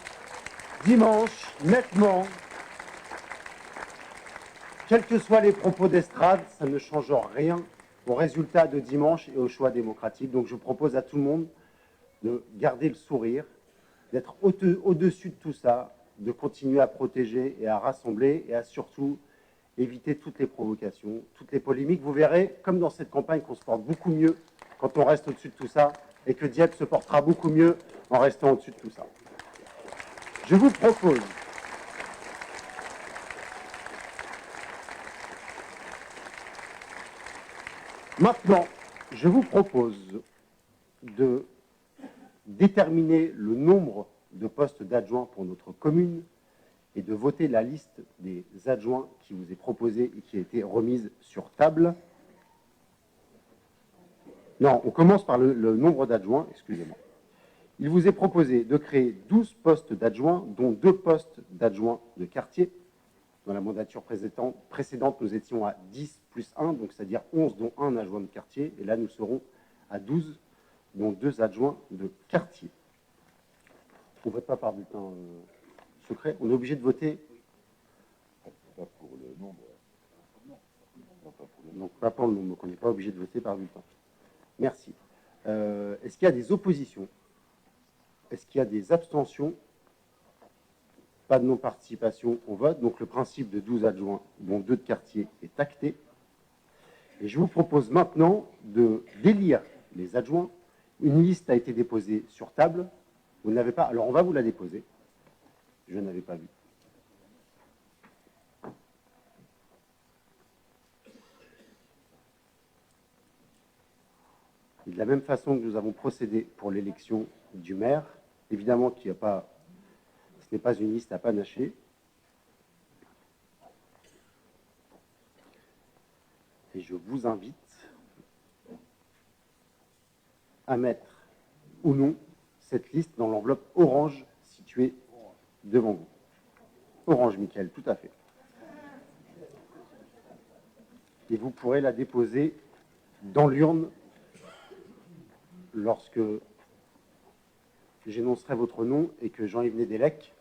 dimanche, nettement. Quels que soient les propos d'estrade, ça ne change rien au résultat de dimanche et au choix démocratique. Donc je propose à tout le monde de garder le sourire, d'être au-dessus de tout ça, de continuer à protéger et à rassembler et à surtout éviter toutes les provocations, toutes les polémiques. Vous verrez, comme dans cette campagne, qu'on se porte beaucoup mieux quand on reste au-dessus de tout ça et que Dieppe se portera beaucoup mieux en restant au-dessus de tout ça. Je vous propose maintenant, je vous propose de déterminer le nombre de postes d'adjoints pour notre commune et de voter la liste des adjoints qui vous est proposée et qui a été remise sur table. Non, on commence par le nombre d'adjoints, excusez-moi. Il vous est proposé de créer 12 postes d'adjoints, dont 2 postes d'adjoints de quartier. Dans la mandature précédente, nous étions à 10 plus 1, donc c'est-à-dire 11, dont 1 adjoint de quartier. Et là, nous serons à 12, dont 2 adjoints de quartier. On ne vote pas par bulletin secret. On est obligé de voter. Pas pour le nombre. Donc pas pour le nombre. Donc on n'est pas obligé de voter par bulletin. Merci. Est-ce qu'il y a des oppositions? Est-ce qu'il y a des abstentions? Pas de non-participation au vote. Donc le principe de 12 adjoints, dont 2 de quartier, est acté. Et je vous propose maintenant d'élire les adjoints. Une liste a été déposée sur table. Vous n'avez pas. Alors on va vous la déposer. Je n'avais pas vu. Et de la même façon que nous avons procédé pour l'élection du maire, évidemment qu'il n'y a pas, ce n'est pas une liste à panacher. Et je vous invite à mettre ou non cette liste dans l'enveloppe orange située devant vous. Orange, Michael, tout à fait. Et vous pourrez la déposer dans l'urne lorsque j'énoncerai votre nom et que Jean-Yves Nédélec,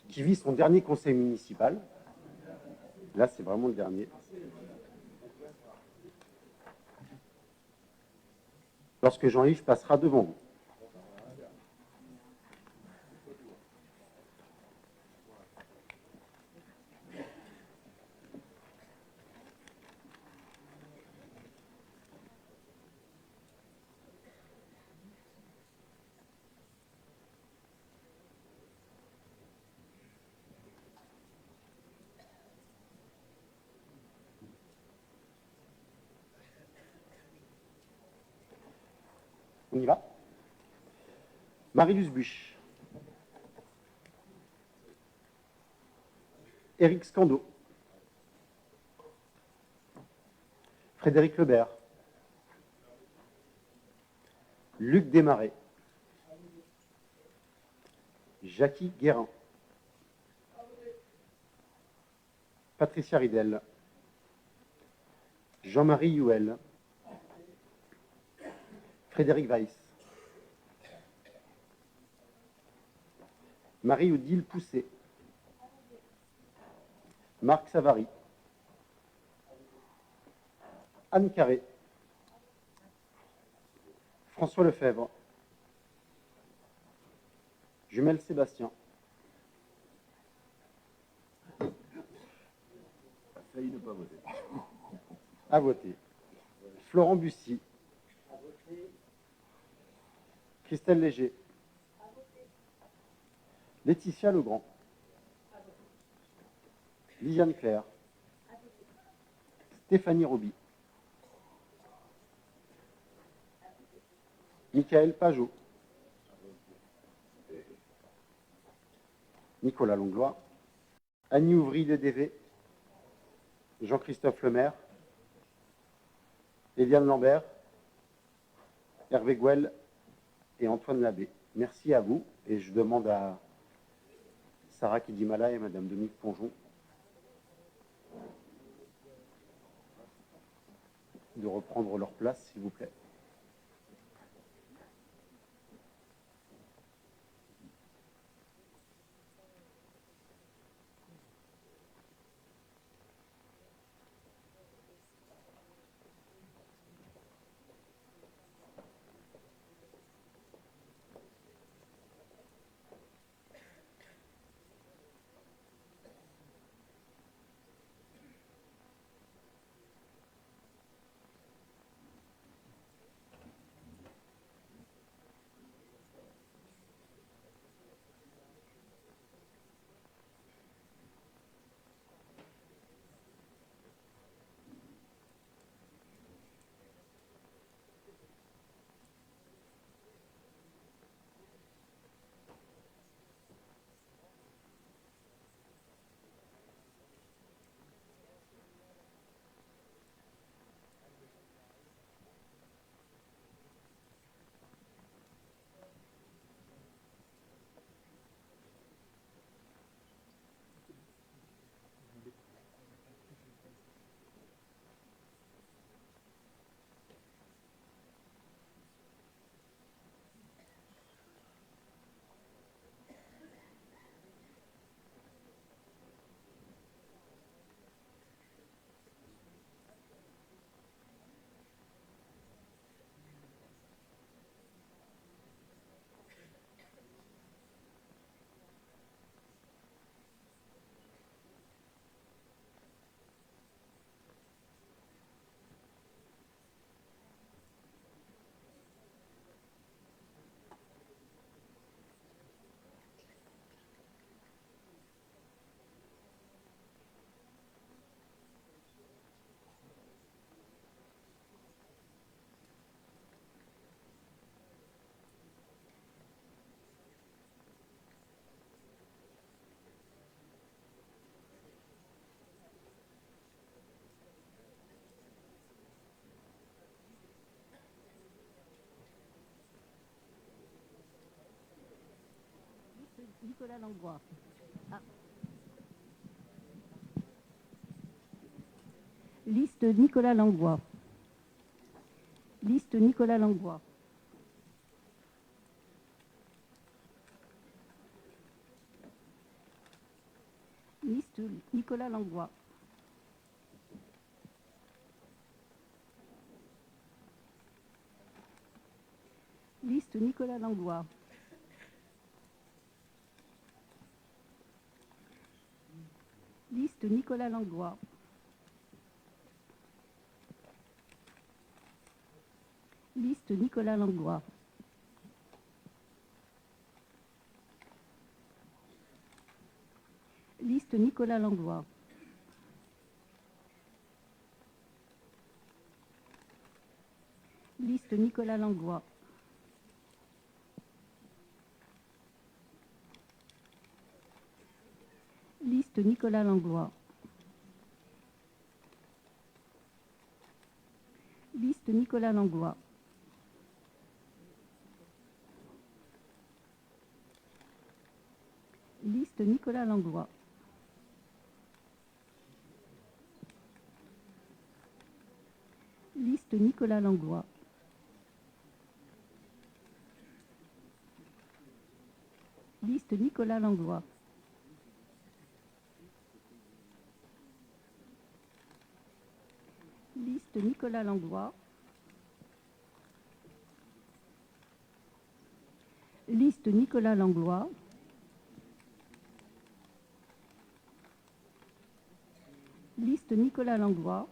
qui vit son dernier conseil municipal, là c'est vraiment le dernier, lorsque Jean-Yves passera devant vous. On y va. Marie-Luce Buch. Éric Scando. Frédéric Lebert. Luc Desmarais. Jackie Guérin. Patricia Ridel. Jean-Marie Youel. Frédéric Weiss. Marie-Odile Pousset. Marc Savary. Anne Carré. François Lefebvre. Jumelle Sébastien. Failli ne pas voter. À voter. Florent Bussy. Christelle Léger. Laetitia Legrand. Lisiane Claire. Stéphanie Roby. Michael Pajot. Nicolas Longlois. Annie Ouvry de DV. Jean-Christophe Lemaire. Eliane Lambert. Hervé Gouel et Antoine Labbé. Merci à vous et je demande à Sarah Kidimala et Madame Dominique Ponjon de reprendre leur place, s'il vous plaît. Nicolas Langlois. Liste Nicolas Langlois. Liste Nicolas Langlois. Liste Nicolas Langlois. Liste Nicolas Langlois. Liste Nicolas Langlois. Liste Nicolas Langlois. Liste Nicolas Langlois. Liste Nicolas Langlois. Nicolas Langlois. Liste Nicolas Langlois. Liste Nicolas Langlois. Liste Nicolas Langlois. Liste Nicolas Langlois. Liste Nicolas Langlois. Liste Nicolas Langlois. Liste Nicolas Langlois.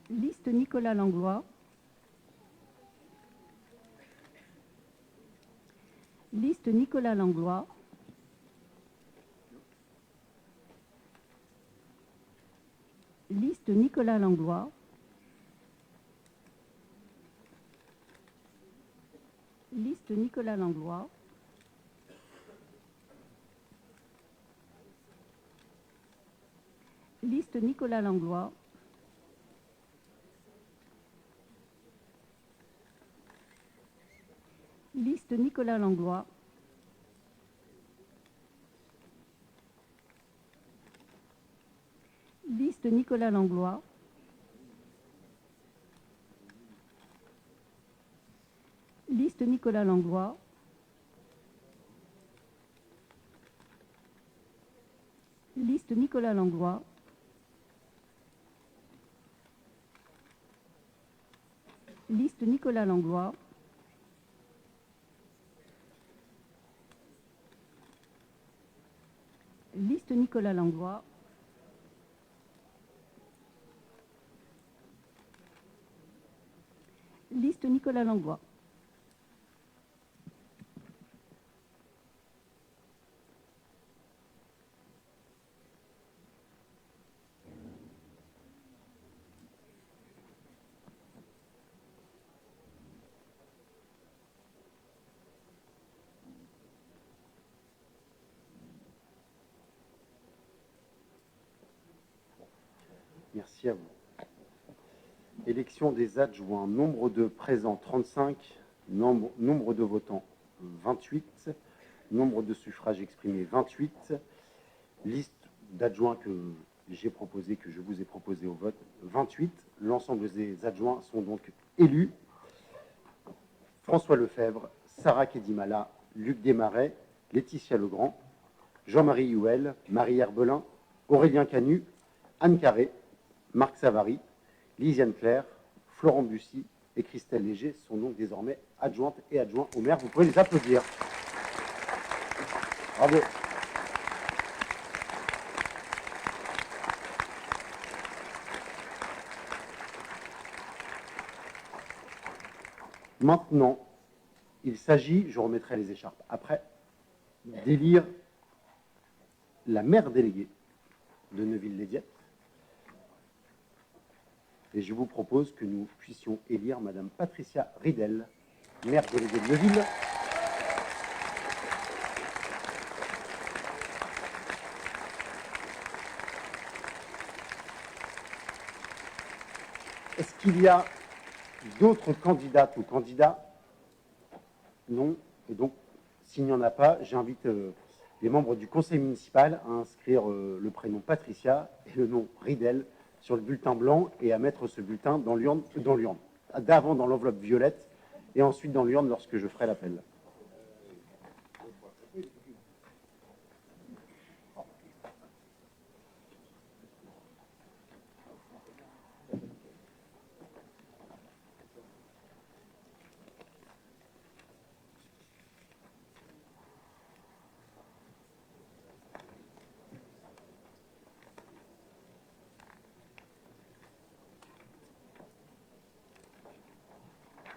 Liste Nicolas Langlois. Liste Nicolas Langlois. Liste Nicolas Langlois. Liste Nicolas Langlois. Liste Nicolas Langlois. Liste Nicolas Langlois. Liste Nicolas Langlois. Liste Nicolas Langlois. Liste Nicolas Langlois. Liste Nicolas Langlois. Liste Nicolas Langlois. Liste Nicolas Langlois. Merci à vous. Élection des adjoints. Nombre de présents 35, nombre de votants 28, nombre de suffrages exprimés 28, liste d'adjoints que j'ai proposé, que je vous ai proposé au vote 28. L'ensemble des adjoints sont donc élus. François Lefebvre, Sarah Kedimala, Luc Desmarais, Laetitia Legrand, Jean-Marie Youel, Marie Herbelin, Aurélien Canu, Anne Carré, Marc Savary, Lisiane Claire, Florent Bussy et Christelle Léger sont donc désormais adjointes et adjoints au maire. Vous pouvez les applaudir. Bravo. Maintenant, il s'agit, je remettrai les écharpes après, d'élire la maire déléguée de Neuville-les-Dieppe. Et je vous propose que nous puissions élire Madame Patricia Ridel, maire déléguée de Neuville. Est-ce qu'il y a d'autres candidates ou candidats? Non. Et donc, s'il n'y en a pas, j'invite les membres du conseil municipal à inscrire le prénom Patricia et le nom Ridel sur le bulletin blanc et à mettre ce bulletin dans l'urne, d'avant dans l'enveloppe violette et ensuite dans l'urne lorsque je ferai l'appel.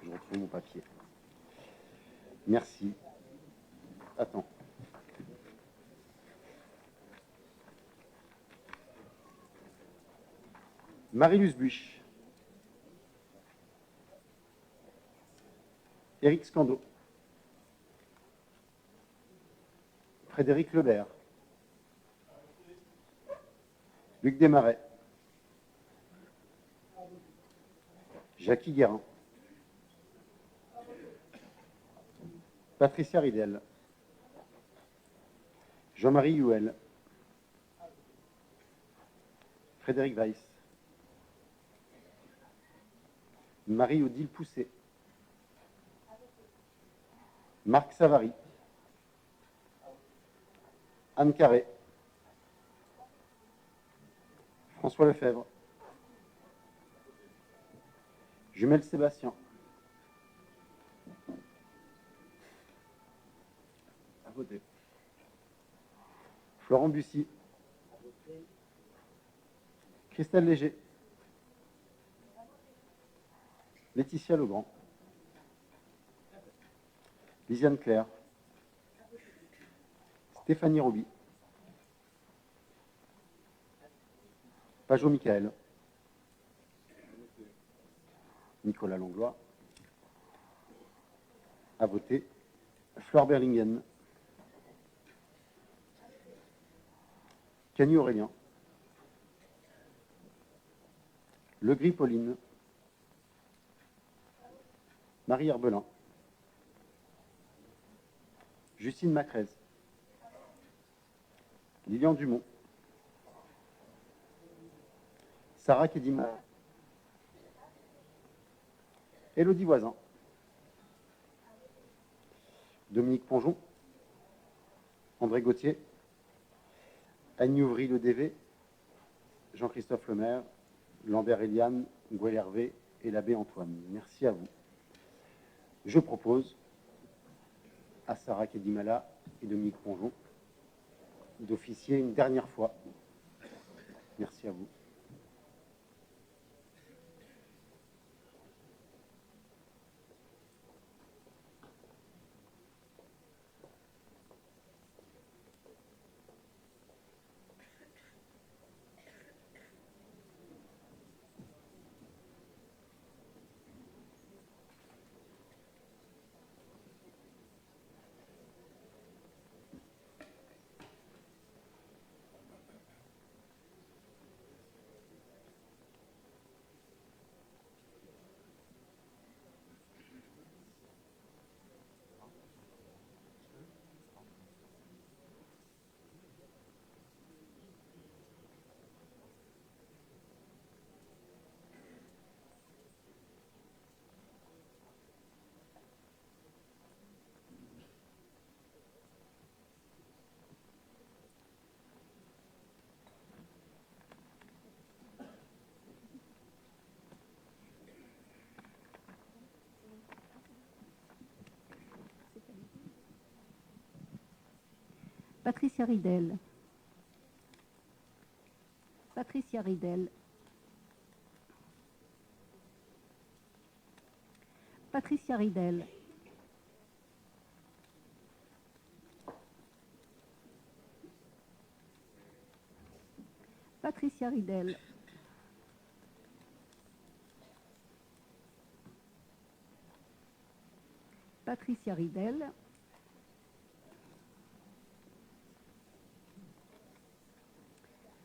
Je retrouve mon papier. Merci. Attends. Marie-Luce Buch. Éric Scando. Frédéric Lebert. Luc Desmarais. Jackie Guérin. Patricia Ridel. Jean-Marie Huel. Frédéric Weiss. Marie-Odile Pousset. Marc Savary. Anne Carré. François Lefebvre. Jumel Sébastien. À voter. Florent Bussy. Christelle Léger. Laetitia Legrand. Lisiane Claire. Stéphanie Roby. Pajot Michael. Nicolas Langlois. À voter. Fleur Berlingen. Canu Aurélien. Legris Pauline. Marie Herbelin. Justine Macrez. Lilian Dumont. Sarah Kedima. Élodie Voisin. Dominique Ponjon. André Gauthier. Annie Ouvry Le DV. Jean-Christophe Lemaire. Lambert Eliane, Gouel Hervé et l'abbé Antoine. Merci à vous. Je propose à Sarah Kedimala et Dominique Ponjon d'officier une dernière fois. Merci à vous. Patricia Ridel. Patricia Ridel. Patricia Ridel. Patricia Ridel. Patricia Ridel.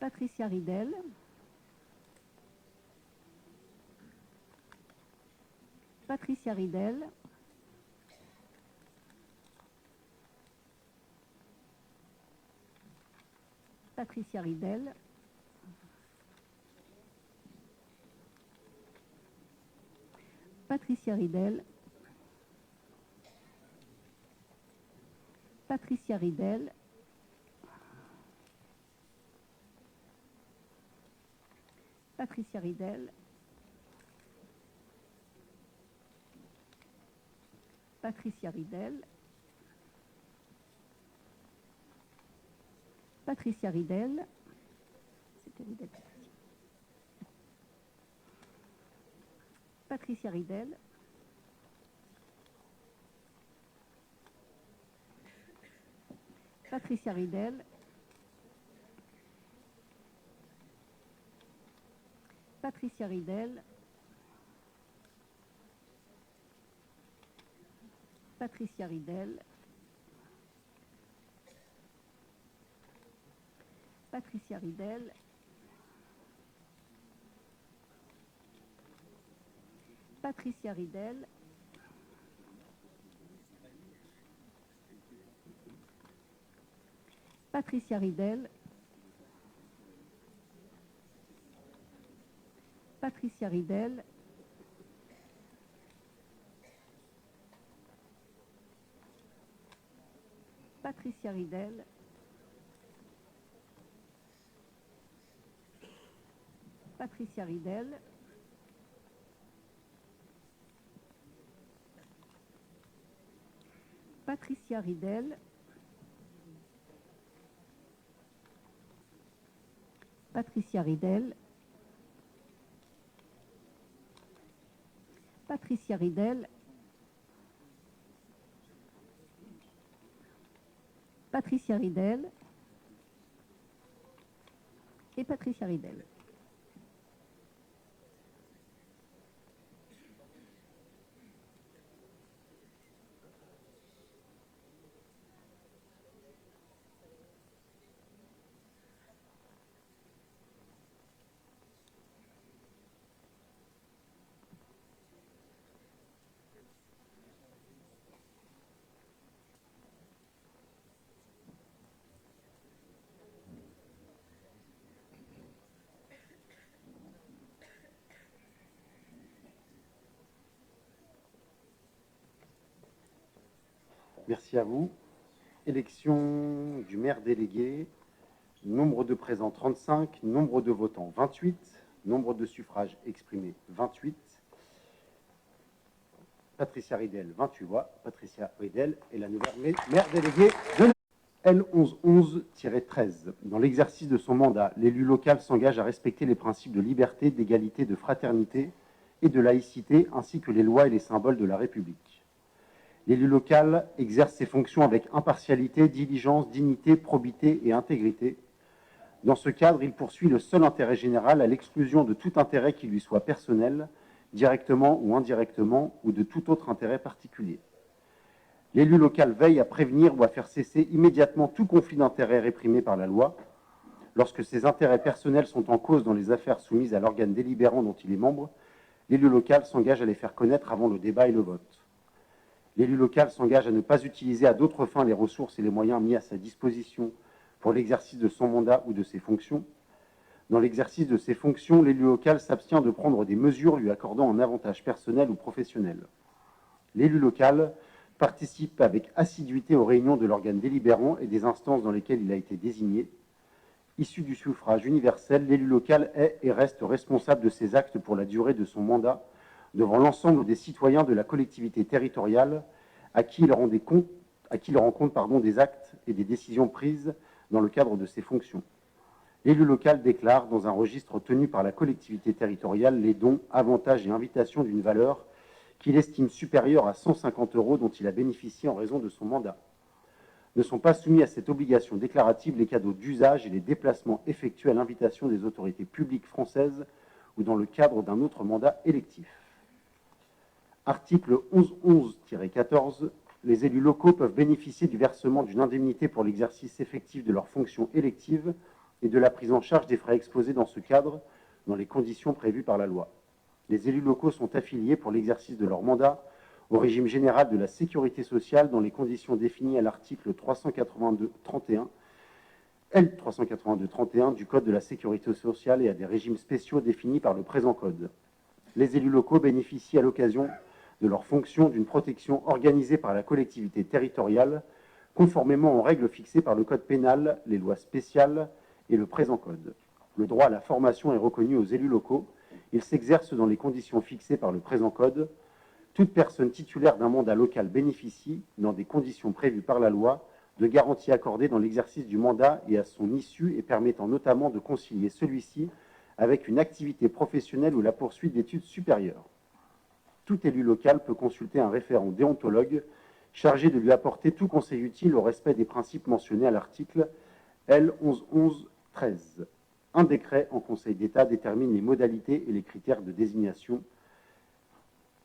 Patricia Ridel. Patricia Ridel. Patricia Ridel. Patricia Ridel. Patricia Ridel. Patricia Ridel. Patricia Ridel. Patricia Ridel. C'était Ridel. Patricia Ridel. Patricia Ridel. Patricia Ridel. Patricia Ridel, Patricia Ridel, Patricia Ridel, Patricia Ridel, Patricia Ridel, Patricia Ridel, Patricia Ridel, Patricia Ridel, Patricia Ridel, Patricia Ridel, Patricia Ridel et Patricia Ridel. Merci à vous. Élection du maire délégué. Nombre de présents 35, nombre de votants 28, nombre de suffrages exprimés 28. Patricia Ridel, 28 voix. Patricia Ridel est la nouvelle maire déléguée de L1111-13. Dans l'exercice de son mandat, l'élu local s'engage à respecter les principes de liberté, d'égalité, de fraternité et de laïcité, ainsi que les lois et les symboles de la République. L'élu local exerce ses fonctions avec impartialité, diligence, dignité, probité et intégrité. Dans ce cadre, il poursuit le seul intérêt général à l'exclusion de tout intérêt qui lui soit personnel, directement ou indirectement, ou de tout autre intérêt particulier. L'élu local veille à prévenir ou à faire cesser immédiatement tout conflit d'intérêts réprimé par la loi. Lorsque ses intérêts personnels sont en cause dans les affaires soumises à l'organe délibérant dont il est membre, l'élu local s'engage à les faire connaître avant le débat et le vote. L'élu local s'engage à ne pas utiliser à d'autres fins les ressources et les moyens mis à sa disposition pour l'exercice de son mandat ou de ses fonctions. Dans l'exercice de ses fonctions, l'élu local s'abstient de prendre des mesures lui accordant un avantage personnel ou professionnel. L'élu local participe avec assiduité aux réunions de l'organe délibérant et des instances dans lesquelles il a été désigné. Issu du suffrage universel, l'élu local est et reste responsable de ses actes pour la durée de son mandat devant l'ensemble des citoyens de la collectivité territoriale à qui il rend compte des actes et des décisions prises dans le cadre de ses fonctions. L'élu local déclare dans un registre tenu par la collectivité territoriale les dons, avantages et invitations d'une valeur qu'il estime supérieure à 150 € dont il a bénéficié en raison de son mandat. Ne sont pas soumis à cette obligation déclarative les cadeaux d'usage et les déplacements effectués à l'invitation des autorités publiques françaises ou dans le cadre d'un autre mandat électif. Article 1111-14. Les élus locaux peuvent bénéficier du versement d'une indemnité pour l'exercice effectif de leurs fonctions électives et de la prise en charge des frais exposés dans ce cadre, dans les conditions prévues par la loi. Les élus locaux sont affiliés pour l'exercice de leur mandat au régime général de la sécurité sociale dans les conditions définies à l'article 382-31, L382-31 du Code de la sécurité sociale et à des régimes spéciaux définis par le présent Code. Les élus locaux bénéficient à l'occasion de leurs fonctions d'une protection organisée par la collectivité territoriale, conformément aux règles fixées par le Code pénal, les lois spéciales et le présent Code. Le droit à la formation est reconnu aux élus locaux. Il s'exerce dans les conditions fixées par le présent Code. Toute personne titulaire d'un mandat local bénéficie, dans des conditions prévues par la loi, de garanties accordées dans l'exercice du mandat et à son issue et permettant notamment de concilier celui-ci avec une activité professionnelle ou la poursuite d'études supérieures. Tout élu local peut consulter un référent déontologue chargé de lui apporter tout conseil utile au respect des principes mentionnés à l'article L1111-13. Un décret en Conseil d'État détermine les modalités et les critères de désignation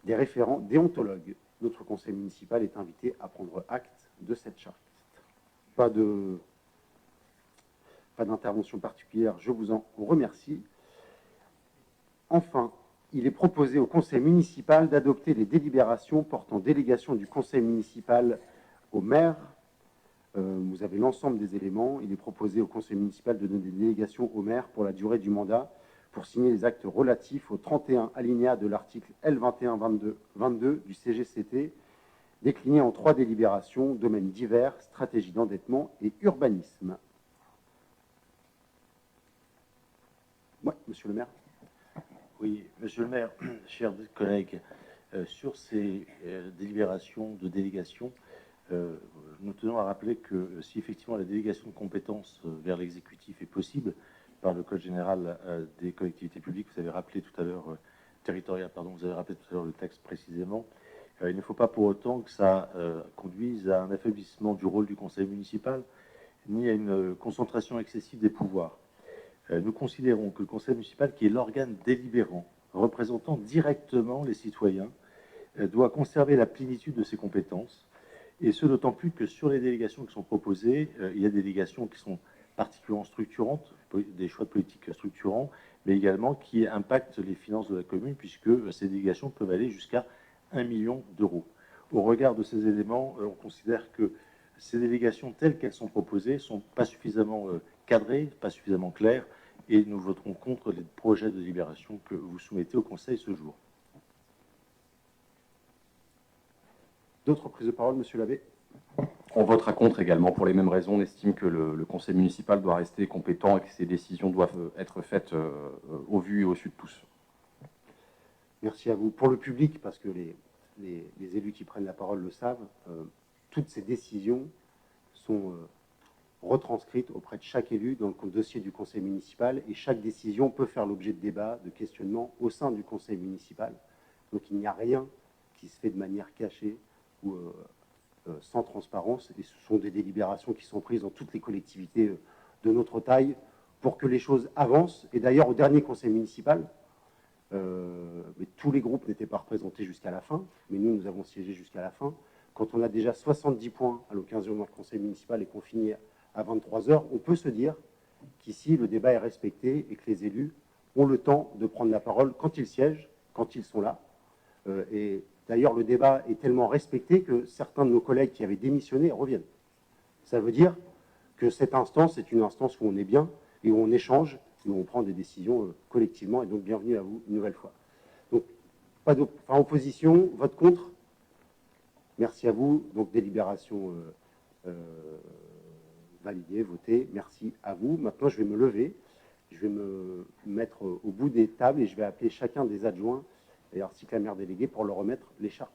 des référents déontologues. notre conseil municipal est invité à prendre acte de cette charte. Pas d'intervention particulière, je vous en remercie. Enfin, il est proposé au conseil municipal d'adopter les délibérations portant délégation du conseil municipal au maire. Vous avez l'ensemble des éléments. Il est proposé au conseil municipal de donner des délégations au maire pour la durée du mandat pour signer les actes relatifs aux 31 alinéas de l'article L2122 du CGCT, déclinés en 3 délibérations, domaines divers, stratégie d'endettement et urbanisme. Oui, monsieur le maire. Oui, monsieur le maire, chers collègues, sur ces délibérations de délégation, nous tenons à rappeler que si effectivement la délégation de compétences vers l'exécutif est possible par le Code général des collectivités publiques, vous avez rappelé tout à l'heure, vous avez rappelé tout à l'heure le texte précisément, il ne faut pas pour autant que ça conduise à un affaiblissement du rôle du conseil municipal, ni à une concentration excessive des pouvoirs. Nous considérons que le conseil municipal, qui est l'organe délibérant, représentant directement les citoyens, doit conserver la plénitude de ses compétences, et ce d'autant plus que sur les délégations qui sont proposées, il y a des délégations qui sont particulièrement structurantes, des choix de politique structurants, mais également qui impactent les finances de la commune, puisque ces délégations peuvent aller jusqu'à 1 million d'euros. Au regard de ces éléments, on considère que ces délégations telles qu'elles sont proposées ne sont pas suffisamment cadrées, pas suffisamment claires, et nous voterons contre les projets de délibération que vous soumettez au Conseil ce jour. D'autres prises de parole, monsieur l'abbé? On votera contre également pour les mêmes raisons. On estime que le conseil municipal doit rester compétent et que ses décisions doivent être faites au vu et au su de tous. Merci à vous. Pour le public, parce que les élus qui prennent la parole le savent, toutes ces décisions sont retranscrites auprès de chaque élu dans le dossier du conseil municipal, et chaque décision peut faire l'objet de débats, de questionnements au sein du conseil municipal. Donc il n'y a rien qui se fait de manière cachée ou sans transparence, et ce sont des délibérations qui sont prises dans toutes les collectivités de notre taille pour que les choses avancent. Et d'ailleurs, au dernier conseil municipal, mais tous les groupes n'étaient pas représentés jusqu'à la fin, mais nous avons siégé jusqu'à la fin. Quand on a déjà 70 points à l'occasion d'un conseil municipal et qu'on finit à 23 heures, on peut se dire qu'ici, le débat est respecté et que les élus ont le temps de prendre la parole quand ils siègent, quand ils sont là. Et d'ailleurs, le débat est tellement respecté que certains de nos collègues qui avaient démissionné reviennent. Ça veut dire que cette instance est une instance où on est bien et où on échange et où on prend des décisions collectivement. Et donc, bienvenue à vous une nouvelle fois. Donc, pas opposition, vote contre. Merci à vous. Donc, délibération validée, votée. Merci à vous. Maintenant, je vais me lever. Je vais me mettre au bout des tables et je vais appeler chacun des adjoints et ainsi que la maire déléguée pour leur remettre l'écharpe.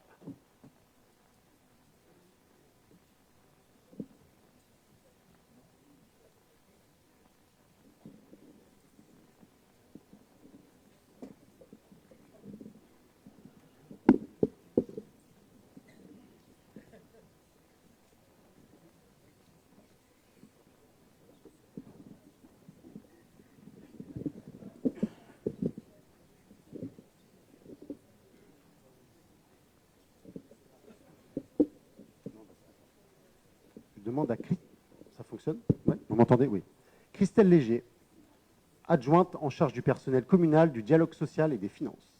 Demande à Christelle. Ça fonctionne? Ouais. Vous m'entendez? Oui. Christelle Léger, adjointe en charge du personnel communal, du dialogue social et des finances.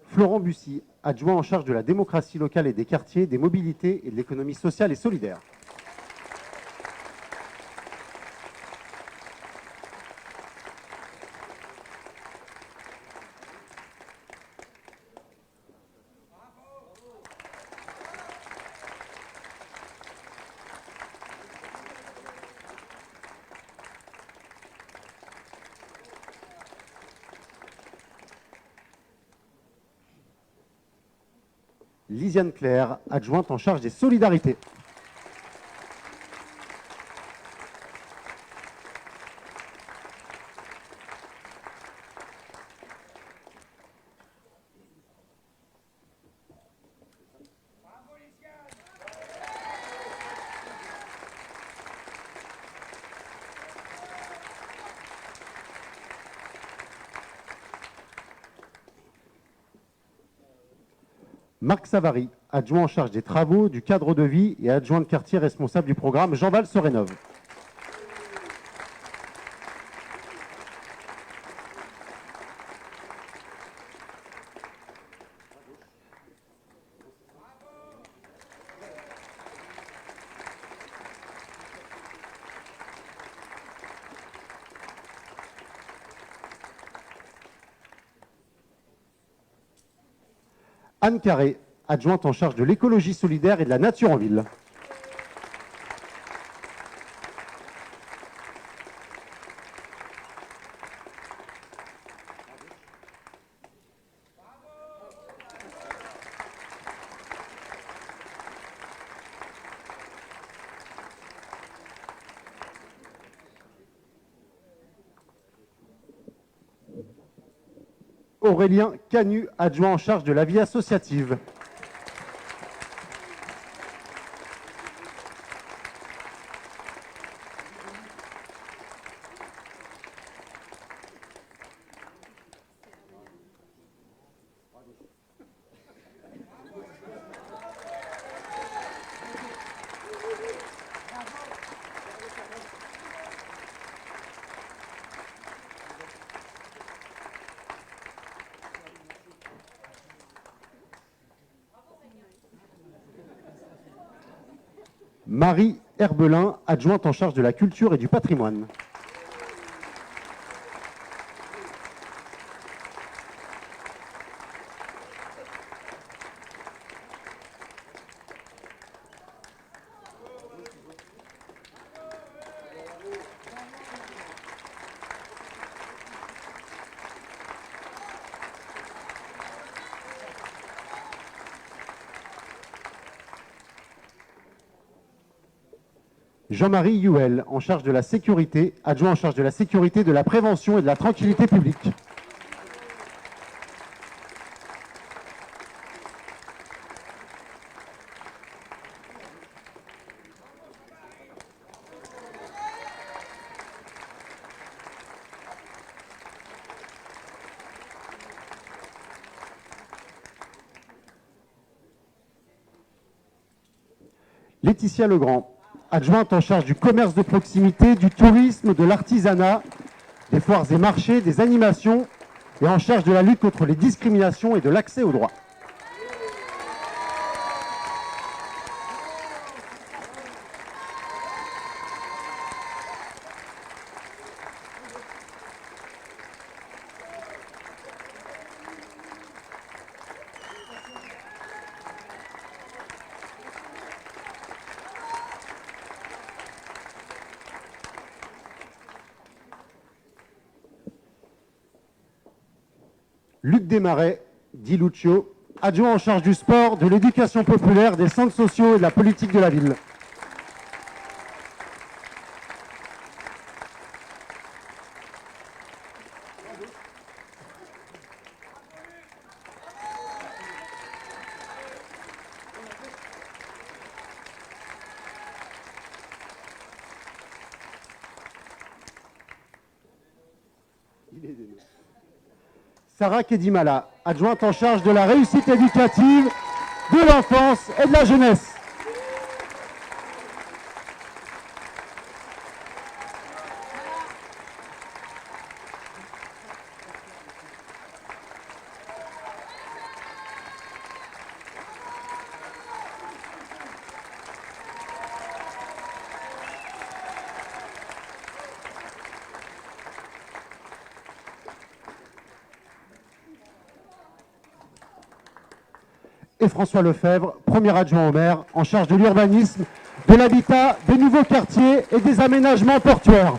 Florent Bussy, adjoint en charge de la démocratie locale et des quartiers, des mobilités et de l'économie sociale et solidaire. Lisiane Claire, adjointe en charge des solidarités. Marc Savary, adjoint en charge des travaux, du cadre de vie et adjoint de quartier responsable du programme Jean Val se rénove. Anne Carré, adjointe en charge de l'écologie solidaire et de la nature en ville. Aurélien Canu, adjoint en charge de la vie associative. Marie Herbelin, adjointe en charge de la culture et du patrimoine. Jean-Marie Youel, en charge de la sécurité, adjoint en charge de la sécurité, de la prévention et de la tranquillité publique. Laetitia Legrand, adjointe en charge du commerce de proximité, du tourisme, de l'artisanat, des foires et marchés, des animations et en charge de la lutte contre les discriminations et de l'accès aux droits. Luc Desmarais, dit Lucio, adjoint en charge du sport, de l'éducation populaire, des centres sociaux et de la politique de la ville. Sarah Kedimala, adjointe en charge de la réussite éducative, de l'enfance et de la jeunesse. Et François Lefebvre, premier adjoint au maire, en charge de l'urbanisme, de l'habitat, des nouveaux quartiers et des aménagements portuaires.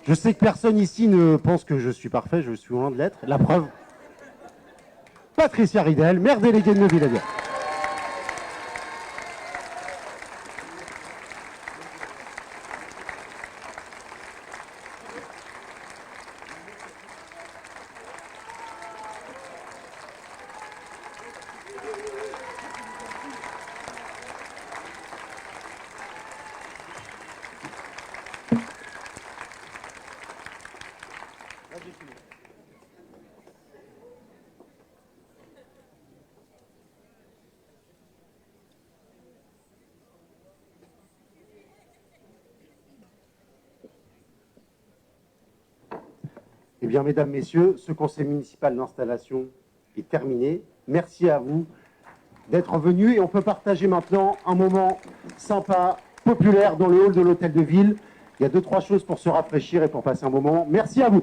Je sais que personne ici ne pense que je suis parfait, je suis loin de l'être. La preuve, Patricia Ridel, maire déléguée de Neuville-Aviat. Eh bien, mesdames, messieurs, ce conseil municipal d'installation est terminé. Merci à vous d'être venus et on peut partager maintenant un moment sympa, populaire dans le hall de l'hôtel de ville. Il y a 2-3 choses pour se rafraîchir et pour passer un moment. Merci à vous.